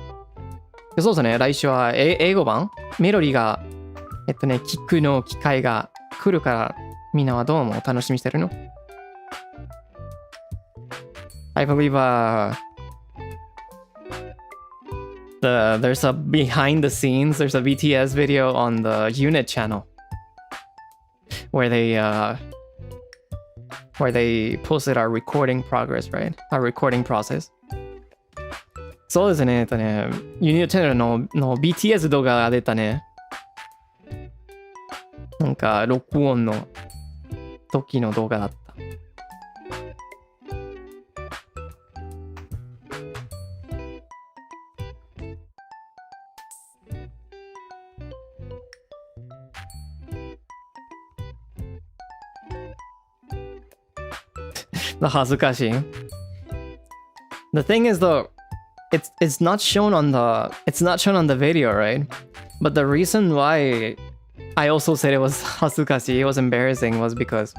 そうですね、来週は英語版メロディが聞くの機会が来るからみんなはどうも楽しみにしてるの？ I believe there's a behind the scenes, there's a BTS video on the unit channel where they posted our recording progress, right? Our recording process. そうですね、ユニットチャンネルの BTS 動画が出たね。なんか録音の時の動画だった。恥ずかしい。The thing is though, it's not shown on the video, right? But the reason why I also said it was 恥ずかしい, it was embarrassing, was because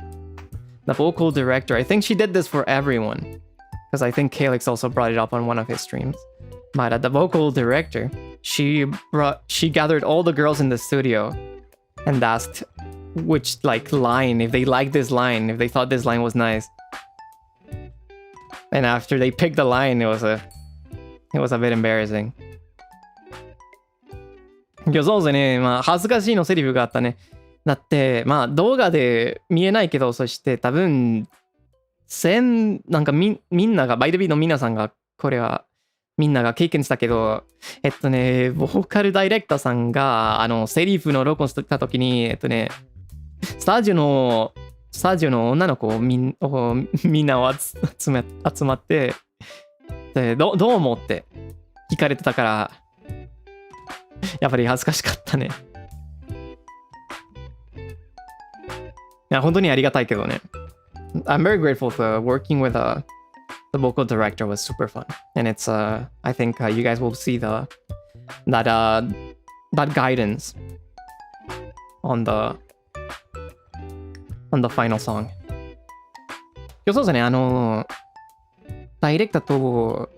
the vocal director, I think she did this for everyone, because I think Calix also brought it up on one of his streams. But the vocal director, she gathered all the girls in the studio and asked which line, if they liked this line, if they thought this line was nice. And after they picked the line, it was a bit embarrassing. そうですね。まあ、恥ずかしいのセリフがあったね。だって、まあ、動画で見えないけど、そして多分、なんかみんなが、バイトビーの皆さんが、これは、みんなが経験したけど、ボーカルダイレクターさんが、セリフの録音した時に、スタジオの女の子をみんなを集まって、どう思って聞かれてたから、やっぱり恥ずかしかったね。いや、本当にありがたいけどね。I'm very grateful for working with the vocal director was super fun. And it's, I think you guys will see that guidance on the final song. そうですね、ダイレクターと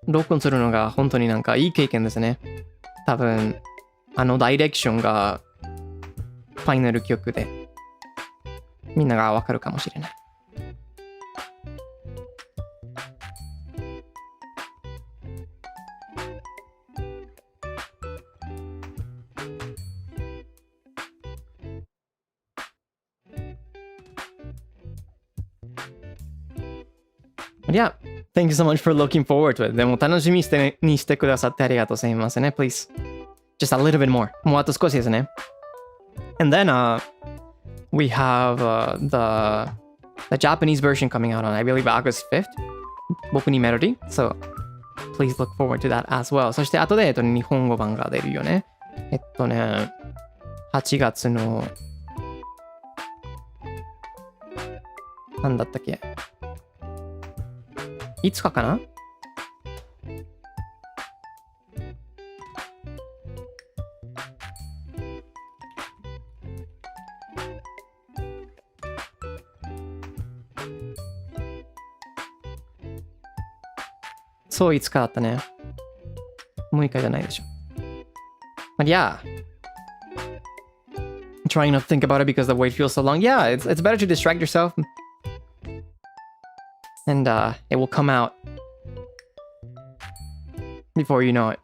録音するのが本当になんかいい経験ですね。多分、ダイレクションがファイナル曲でみんながわかるかもしれない。Yeah, thank you so much for looking forward to it. でも楽しみにしてくださってありがとうございますね。Please, just a little bit more. もうあと少しですね。And then we have the Japanese version coming out on, I believe, August 5th. 僕にメロディ。So, please look forward to that as well. そして後で日本語版が出るよね。8月のなんだったっけいつかかな？そう、いつかだったね。6日じゃないでしょ。But yeah. I'm trying not to think about it because the wait feels so long. Yeah, it's better to distract yourself. And it will come out before you know it.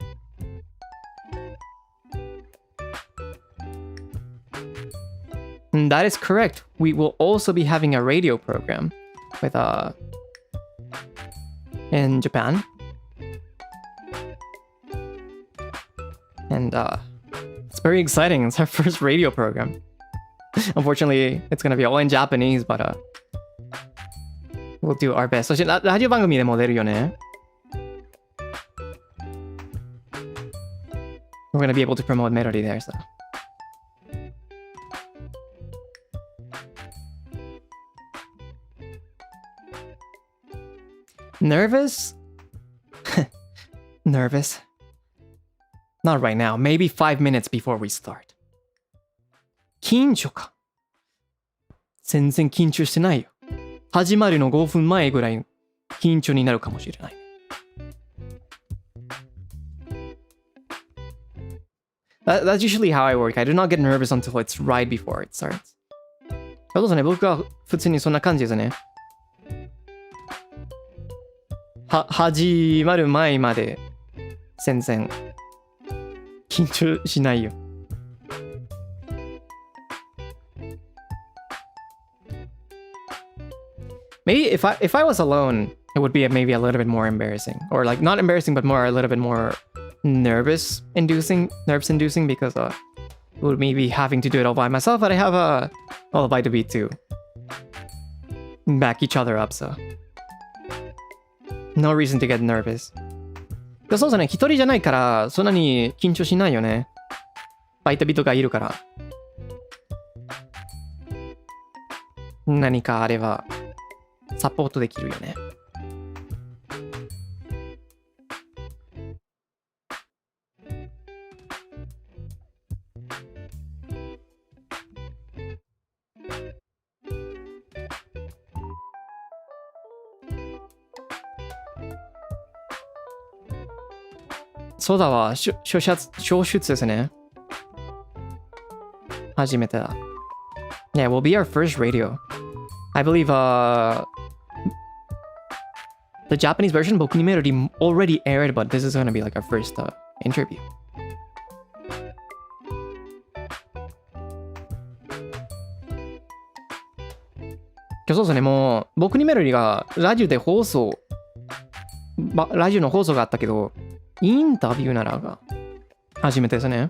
And that is correct. We will also be having a radio program with in Japan. And it's very exciting. It's our first radio program. Unfortunately, it's gonna be all in Japanese, but we'll do our best. そしてラジオ番組でも出るよね。We're gonna be able to promote Melody there, so. Nervous? Nervous? Not right now. Maybe 5 minutes before we start. 緊張か。全然緊張してないよ。始まるの5分前ぐらい緊張になるかもしれない。That's usually how I work. I do not get nervous until it's right before it starts. そうですね。僕は普通にそんな感じですね。始まる前まで全然緊張しないよ。Maybe if I was alone, it would be maybe a little bit more embarrassing, or like not embarrassing, but more a little bit more nerves inducing because it would maybe having to do it all by myself. But I have a alibi to be to back each other up, so no reason to get nervous. そうですね、一人じゃないからそんなに緊張しないよね。バイト人がいるから。何かあればサポートできるよね。そうだわ、小出ですね。初めてだ。Yeah, it will be our first radio. I believe the Japanese version, Boku ni Melody, already aired, but this is gonna be like our first interview.そうですね、もう、僕にメロディがラジオで放送、ラジオの放送があったけど、インタビューならが初めてですね。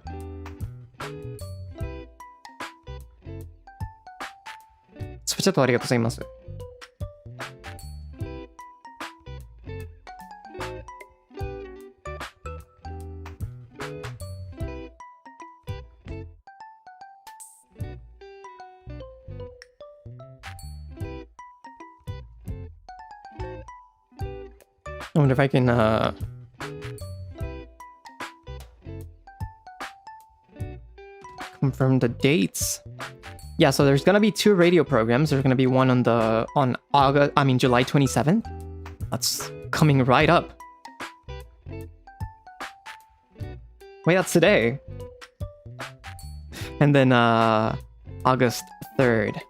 スペチャットありがとうございます。I wonder if I can confirm the dates. Yeah, so there's gonna be 2 radio programs. There's gonna be one on July 27th. That's coming right up. Wait, that's today. And then August 3rd.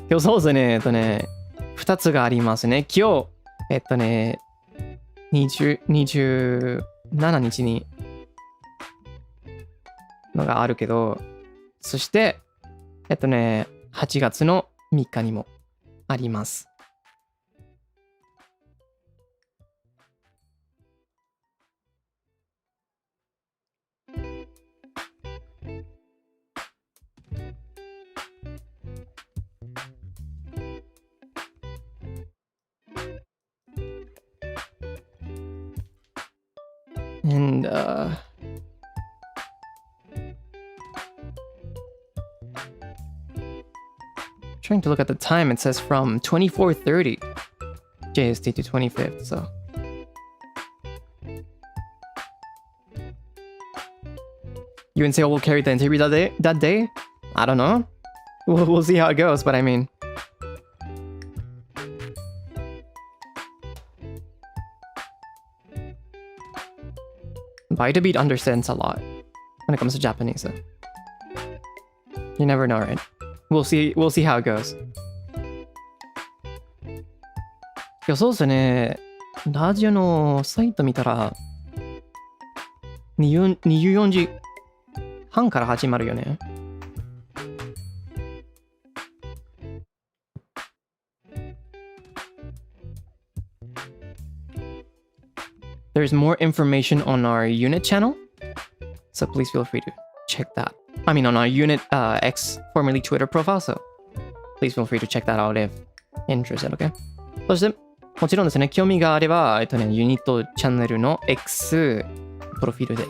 今日そうですね、2つがありますね。今日27日にのがあるけど、そして8月の3日にもあります。And trying to look at the time, it says from 24:30 JST to 25th, so. UNCL will carry the interview that day? I don't know. We'll see how it goes, but I mean. Vitabeat understands a lot when it comes to Japanese. So. You never know, right? We'll see how it goes. いや、そうですね。ラジオのサイト見たら、24時半から始まるよね。There's more information on our unit channel, so please feel free to check that. I mean, on our unit X, formerly Twitter profile, so please feel free to check that out if interested, okay? そして、もちろんですね、興味があれば、ユニットチャンネルの X プロフィールで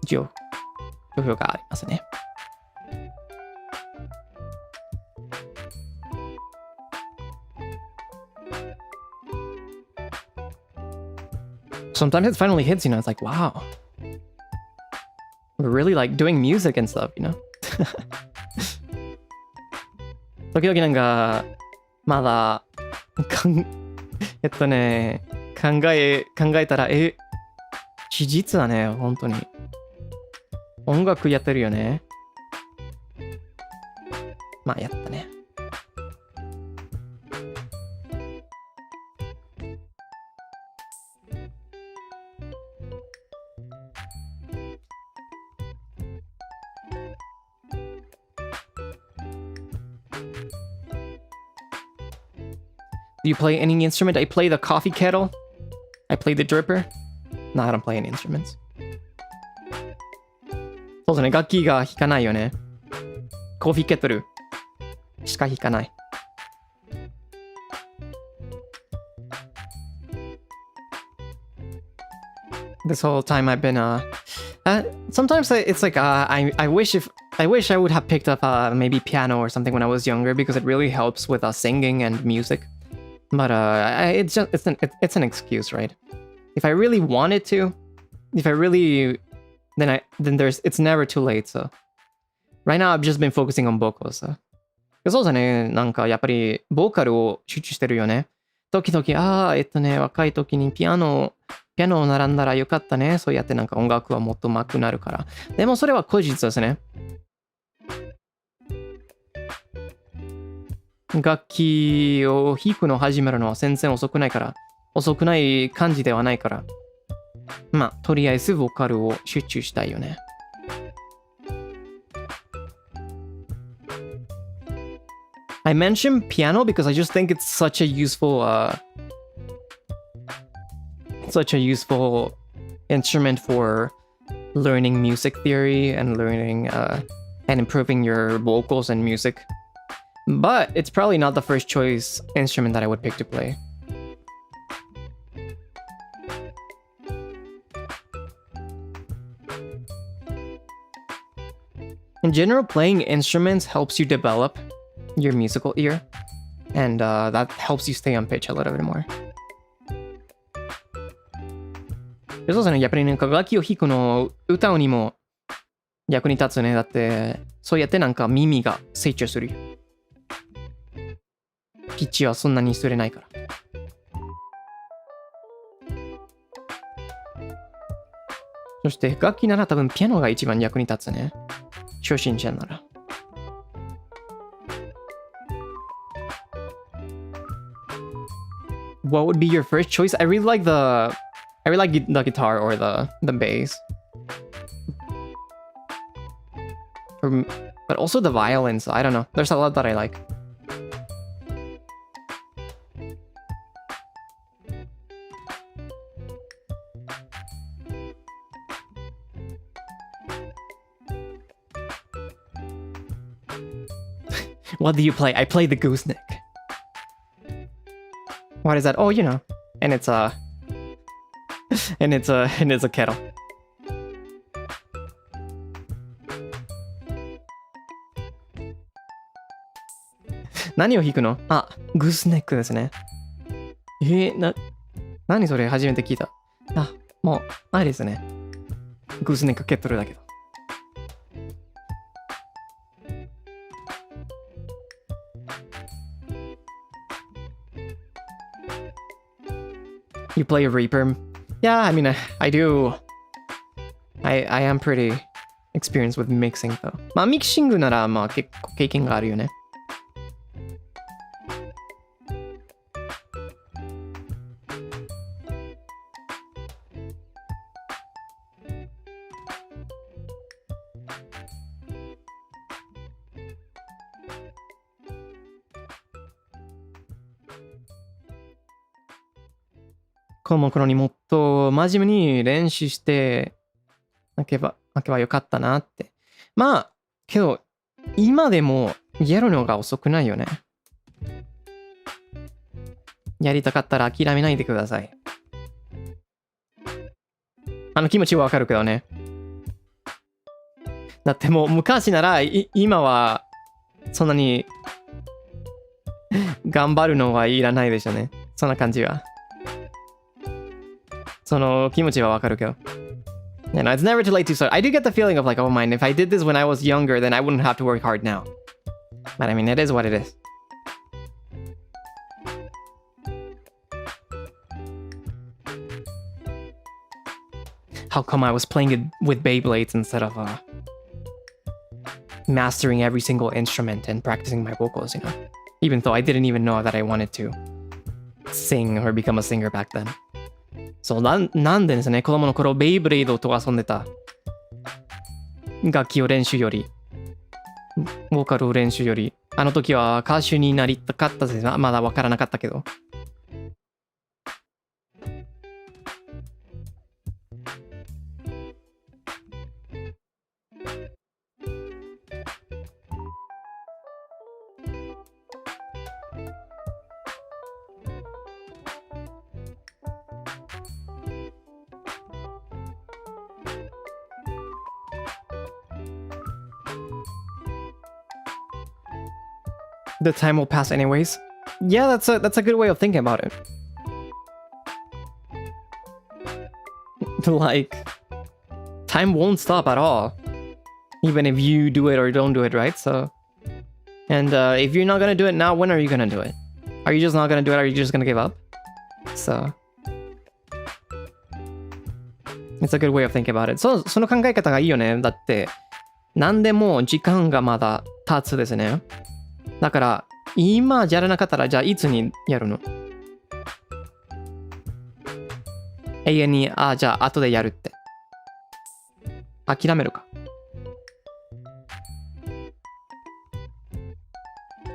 情報がありますね。Sometimes it finally hits, you know, it's like, wow. We're really like doing music and stuff, you know? 時々なんか、まだ、考えたら、事実はね、本当に。音楽やってるよね。まあ、やったね。Do you play any instrument? I play the coffee kettle. I play the dripper. No, I don't play any instruments. そうですね、楽器が弾かないよね。コーヒーケトルしか弾かない。This whole time I've been sometimes it's like I wish I would have picked up maybe piano or something when I was younger because it really helps with singing and music. But it's an excuse, right? If I really wanted to, then it's never too late. So right now I've just been focusing on vocals. So. そうだね、なんかやっぱりボーカルを集中してるよね。時々若い時にピアノを習んだらよかったね。そうやってなんか音楽はもっと上手くなるから。でもそれは後日ですね。楽器を弾くのを始めるのは全然遅くない感じではないから。まあ、とりあえずボーカルを集中したいよね。I mentioned piano because I just think it's such a useful instrument for learning music theory and learning and improving your vocals and music. But it's probably not the first choice instrument that I would pick to play. In general, playing instruments helps you develop your musical ear, and that helps you stay on pitch a little bit more. そうですね、やっぱりなんか楽器を弾くの歌うにも役に立つね。だってそうやってなんか耳が成長する。ピッチはそんなにすれないから。そして楽器なら多分ピアノが一番役に立つね。初心者なら。What would be your first choice? I really like the guitar or the bass. But also the violins. I don't know. There's a lot that I like. What do you play? I play the gooseneck. What is that? Oh, you know. And it's a kettle. 何を弾くの？あ、グースネックですね。何それ初めて聞いた。あ、もう、ないですね。グースネックケットルだけど。You play a reaper? Yeah, I mean, I do. I am pretty experienced with mixing though. まあ、ミキシングなら、まあ、結構経験があるよね。項目のにもっと真面目に練習して開けばよかったなって。まあ、けど、今でもやるのが遅くないよね。やりたかったら諦めないでください。気持ちはわかるけどね。だってもう昔なら、今はそんなに頑張るのはいらないでしょね。そんな感じは。その気持ちはわかるけど。You know, it's never too late to start. I do get the feeling of like, oh man, if I did this when I was younger, then I wouldn't have to work hard now. But I mean, it is what it is. How come I was playing it with Beyblades instead of mastering every single instrument and practicing my vocals, you know? Even though I didn't even know that I wanted to sing or become a singer back then. そう、なんでですね、子供の頃、ベイブレードと遊んでた。楽器を練習より、ボーカルを練習より、あの時は歌手になりたかったです。まだわからなかったけど。The time will pass anyways. Yeah, that's a good way of thinking about it. Like, time won't stop at all, even if you do it or don't do it, right? So, and if you're not gonna do it now, when are you gonna do it? Are you just not gonna do it? Are you just gonna give up? So, it's a good way of thinking about it. その考え方がいいよね。だって、何でも時間がまだ経つですね。だから、今やらなかったら、じゃあいつにやるの？永遠に、じゃあ後でやるって。諦めるか。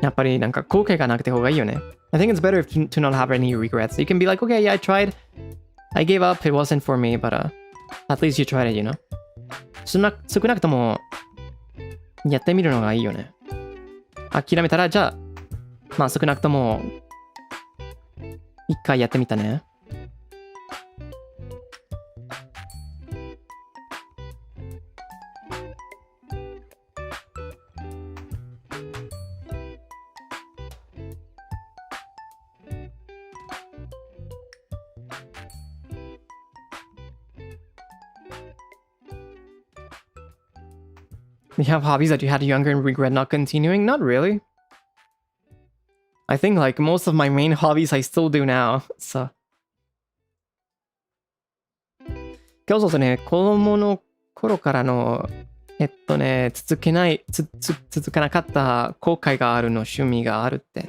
やっぱりなんか後悔がなくて方がいいよね。I think it's better to not have any regrets. You can be like, okay, yeah, I tried. I gave up. It wasn't for me, but at least you tried it, you know? 少なくとも、やってみるのがいいよね。諦めたら、じゃあ、まあ少なくとも、一回やってみたね。You have hobbies that you had younger and regret not continuing? Not really. I think like most of my main hobbies I still do now. So. 今日そうですね、子供の頃からの、続かなかった後悔があるの趣味があるって。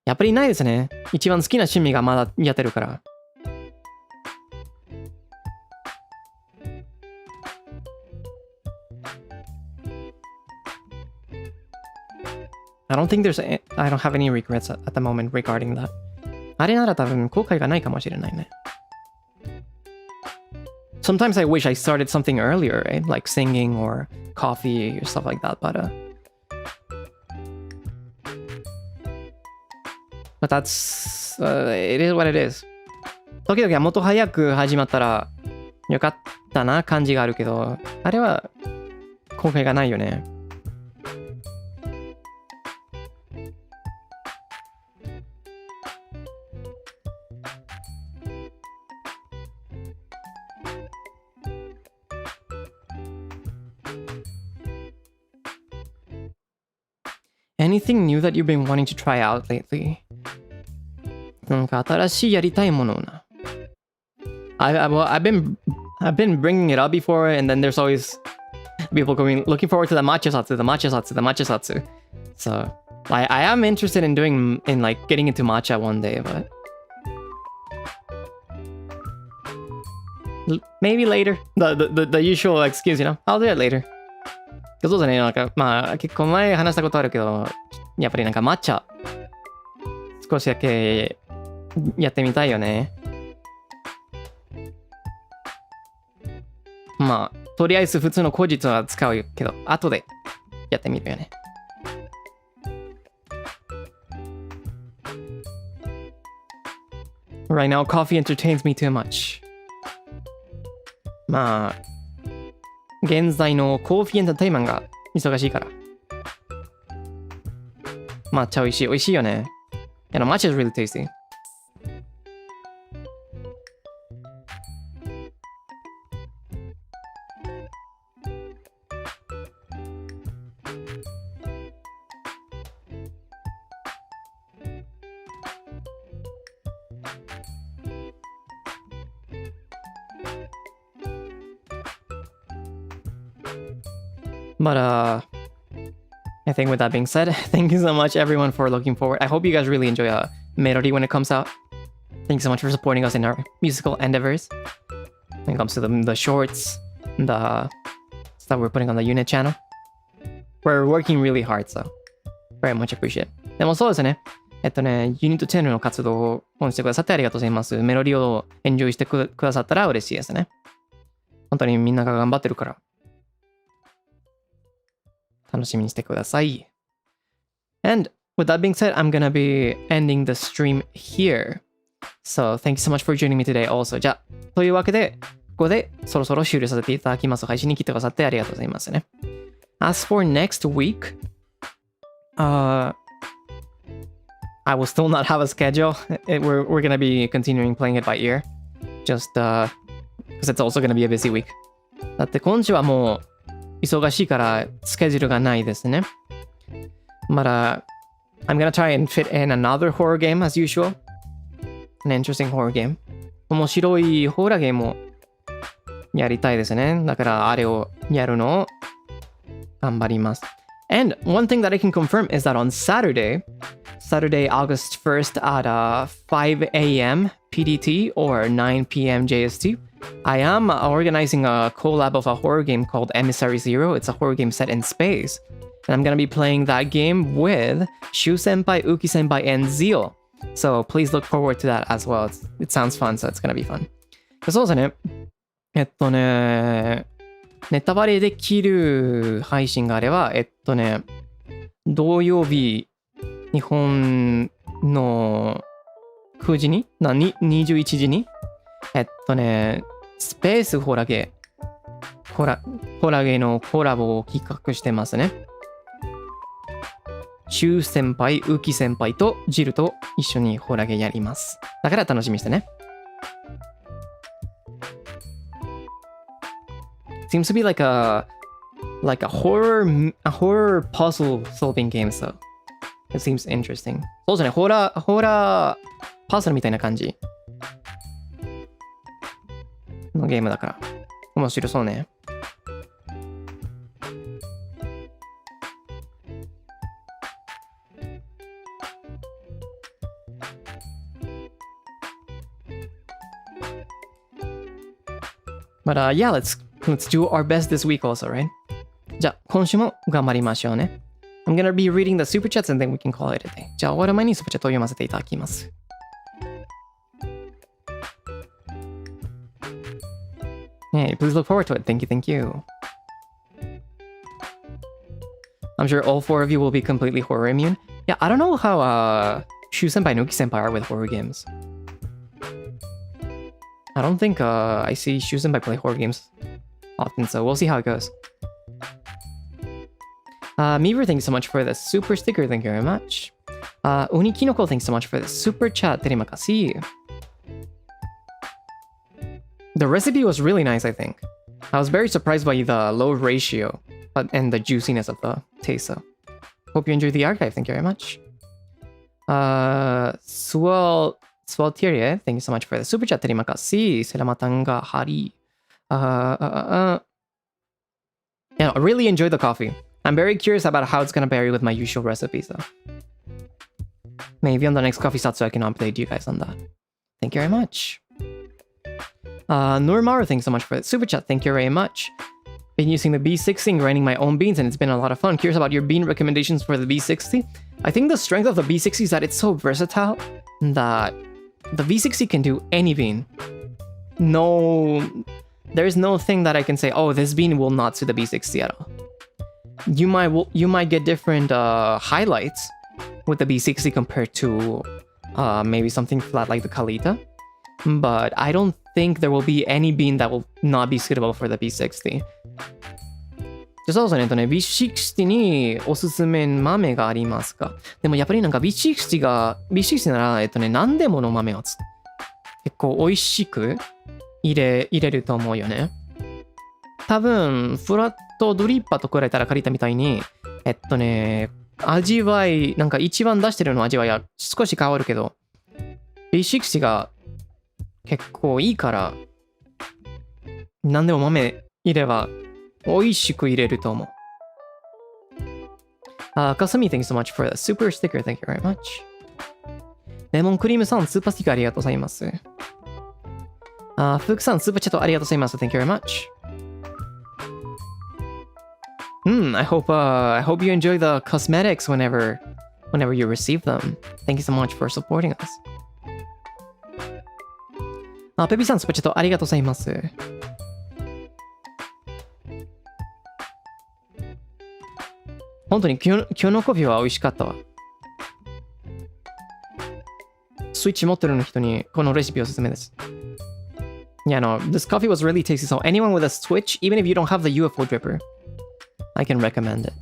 やっぱりないですね。一番好きな趣味がまだやってるから。I don't have any regrets at the moment regarding that. あれなら多分後悔がないかもしれないね。Sometimes I wish I started something earlier, right? Like singing or coffee or stuff like that, but that's it is what it is. 時々はもっと早く始まったらよかったな感じがあるけど、あれは後悔がないよね。anything new that you've been wanting to try out lately? なんか新しいやりたいものな。Well, I've been bringing it up before, and then there's always people looking forward to the matcha satsu. So I am interested in like getting into matcha one day, but maybe later. The usual excuse, you know. I'll do it later. そうですね、なんかまあ結構前話したことあるけど、やっぱりなんか抹茶少しだけやってみたいよね。まあとりあえず普通の口実は使うけど、後でやってみるよね。Right now, coffee entertains me too much. まあ現在のコーヒーエンターテインメントが忙しいから。抹茶美味しいよね。And matcha is really tasty. But I think with that being said, thank you so much everyone for looking forward. I hope you guys really enjoy Melody when it comes out. Thank you so much for supporting us in our musical endeavors. When it comes to the shorts, the stuff we're putting on the unit channel. We're working really hard, so very much appreciate. でもそうですね。ユニットチャンネルの活動を応援してくださってありがとうございます。メロディをエンジョイしてくださったら嬉しいですね。本当にみんなが頑張ってるから。楽しみにしてください。And with that being said, I'm gonna be ending the stream here. So thank you so much for joining me today also. じゃあ、というわけで、ここでそろそろ終了させていただきます。配信に来てくださってありがとうございますね。As for next week, I will still not have a schedule. We're gonna be continuing playing it by ear. Just because it's also gonna be a busy week. だって今週はもう忙しいからスケジュールがないですね。まだ、I'm gonna try and fit in another horror game as usual. An interesting horror game. 面白いホラーゲームをやりたいですね。だからあれをやるのを頑張ります。And one thing that I can confirm is that on Saturday, August 1st at 5 a.m. PDT or 9 p.m. JST, I am organizing a collab of a horror game called Emissary Zero. It's a horror game set in space. And I'm going to be playing that game with Shu Senpai, Uki Senpai, and Zeal. So please look forward to that as well. It sounds fun, so it's going to be fun. そうですね。ネタバレできる配信があれば、土曜日、日本の9時に21時に、スペースホラゲーのコラボを企画してますね。シュウ先輩、ウキ先輩とジルと一緒にホラゲーやります。だから楽しみにしてね。Seems to be like a horror puzzle solving game, so it seems interesting. そうですね、ホラーパズルみたいな感じのゲームだから面白そうね。But yeah, let's do our best this week also, right? じゃあ今週も頑張りましょうね。I'm gonna be reading the super chats and then we can call it a day. じゃあ終わる前にスーパーチャットを読ませていただきます。Hey, please look forward to it. Thank you. I'm sure all four of you will be completely horror immune. Yeah, I don't know how Shu Senpai and Uki Senpai are with horror games. I don't think I see Shu Senpai play horror games often, so we'll see how it goes. Meaver, thanks so much for the super sticker. Thank you very much. Unikinoko, thanks so much for the super chat. Terima kasih. The recipe was really nice, I think. I was very surprised by the low ratio and the juiciness of the taste, so Hope you enjoyed the archive. Thank you very much. Swelteria, thank you so much for the super chat. Terima kasih. Selamat hari. Yeah, I really enjoyed the coffee. I'm very curious about how it's gonna vary with my usual recipes, though. Maybe on the next coffee Zatsu I can update you guys on that. Thank you very much. Normaru, thanks so much for the super chat. Thank you very much. Been using the B60 grinding my own beans, and it's been a lot of fun. Curious about your bean recommendations for the B60. I think the strength of the B60 is that it's so versatile that the V60 can do any bean. There's no thing that I can say, oh, this bean will not suit the B60 at all. You might get different highlights with the B60 compared to maybe something flat like the Kalita. But I don't think there will be any bean that will not be suitable for the B60. そうですね、B60 におすすめ豆がありますか？でもやっぱりなんか B60 なら何でもの豆を結構美味しく入れると思うよね。多分フラットドリッパーと比べたら借りたみたいに味わいなんか一番出してるの味わいは少し変わるけど B60 が結構いいから何でも豆入れば美味しく入れると思う。Kasumi, thank you so much for the super sticker. Thank you very much. レモンクリームさん、スーパースティッカーありがとうございます。フクさん、スーパーチャットありがとうございます。Thank you very much. I hope you enjoy the cosmetics whenever you receive them. Thank you so much for supporting us. ペピさん、スーパーチャットありがとうございます。本当に今日のコーヒーは美味しかったわ。スイッチ持ってる人にこのレシピおすすめです。Yeah, no, this coffee was really tasty. So anyone with a Switch, even if you don't have the UFO dripper, I can recommend it.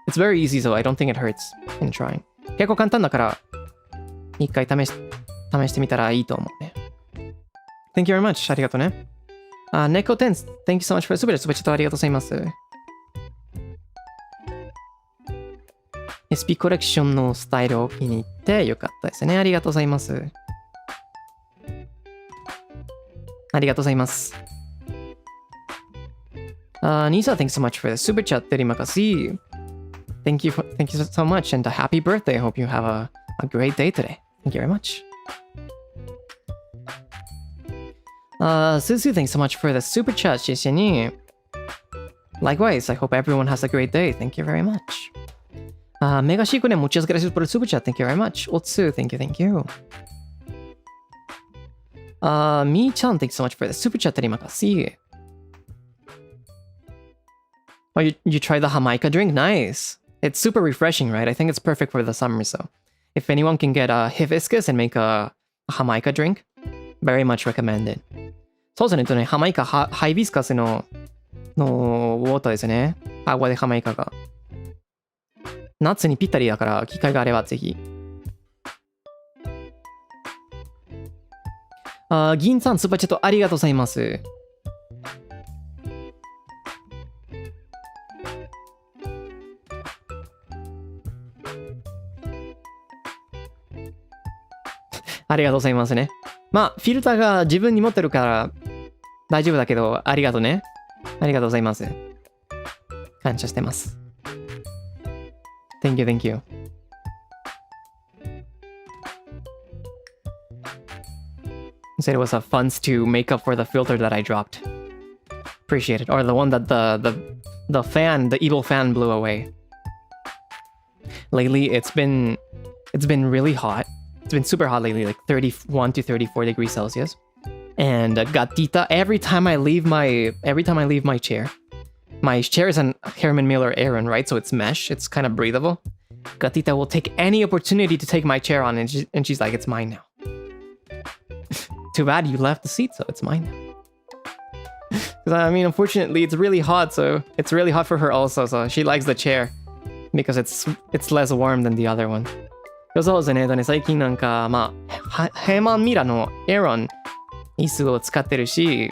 It's very easy, so I don't think it hurts in trying. 結構簡単だから一回試してみたらいいと思うね。Thank you very much. ありがとうね。Neko Tens, thank you so much for the super chat. ちょっとありがとうございます。SP コレクションのスタイルを気に入ってよかったですね。ありがとうございます。ありがとうございます。Nisa, thanks so much for the super chat. Terima kasih. Thank you so much and a happy birthday. I hope you have a great day today. Thank you very much. Susu, thanks so much for the super chat. 谢谢你。Likewise, I hope everyone has a great day. Thank you very much. Mega Shikune, muchas gracias por el super chat. Thank you very much. Otsu, thank you. Mi-chan, thanks so much for the super chat. Terima kasih. Oh, you tried the Jamaica drink? Nice. It's super refreshing, right? I think it's perfect for the summer, so if anyone can get a hibiscus and make a Jamaica drink, very much recommended. そうですね、ハマイカ、ハイビスカスのウォーターですね。アゴでハマイカが。夏にぴったりだから、機会があればぜひ。銀さん、スーパーチャットありがとうございます。ありがとうございますね。まあ、フィルターが自分に持ってるから大丈夫だけど、ありがとうね。ありがとうございます。感謝してます。Thank you. Said it was a funds to make up for the filter that I dropped. Appreciate it. Or the one that the evil fan blew away. Lately, it's been really hot. It's been super hot lately, like 31 to 34 degrees Celsius. And gatita, every time I leave my chair is an Herman Miller Aeron, right? So it's mesh, it's kind of breathable. Gatita will take any opportunity to take my chair on, and she's like, it's mine now. Too bad you left the seat, so it's mine now. Because I mean, unfortunately, it's really hot, so it's really hot for her also, so she likes the chair because it's less warm than the other one. そうですね、最近なんか、まあ、ヘーマンミラのエロン椅子を使ってるし、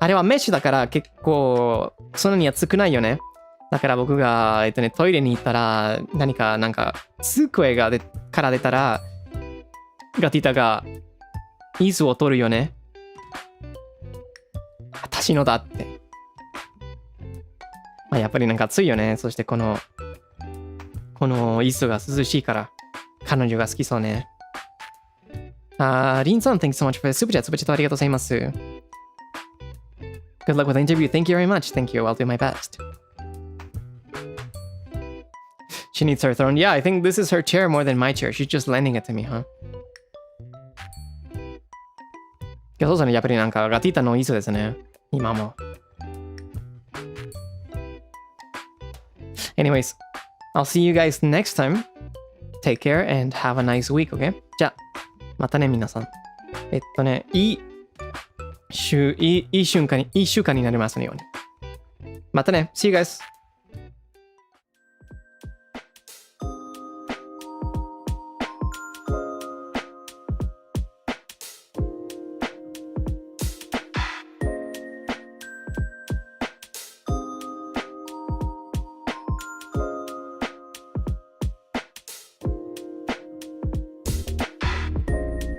あれはメッシュだから結構そんなに熱くないよね。だから僕が、トイレに行ったら、なんか、机から出たら、ガティタが、椅子を取るよね。私のだって。まあ、やっぱりなんか暑いよね。そしてこの椅子が涼しいから、彼女が好きそうね。リンさん、thank you so much for the super chat. スーパーチャットありがとうございます。Good luck with the interview. Thank you very much. Thank you. I'll do my best. She needs her throne. Yeah, I think this is her chair more than my chair. She's just lending it to me, huh? そうですね。やっぱりなんかガティタの椅子ですね。今も。Anyways, I'll see you guys next time. Take care and have a nice week, okay? じゃあ、またね、皆さん。いい週間になりますように。またね。See you guys.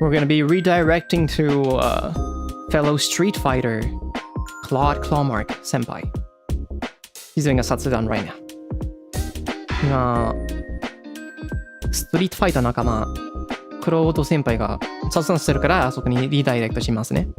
We're gonna be redirecting to fellow Street Fighter, Claude Clawmark Senpai. He's doing a Satsudan right now. 今、ストリートファイター仲間、クロード先輩が雑談してるから、あそこにリダイレクトしますね。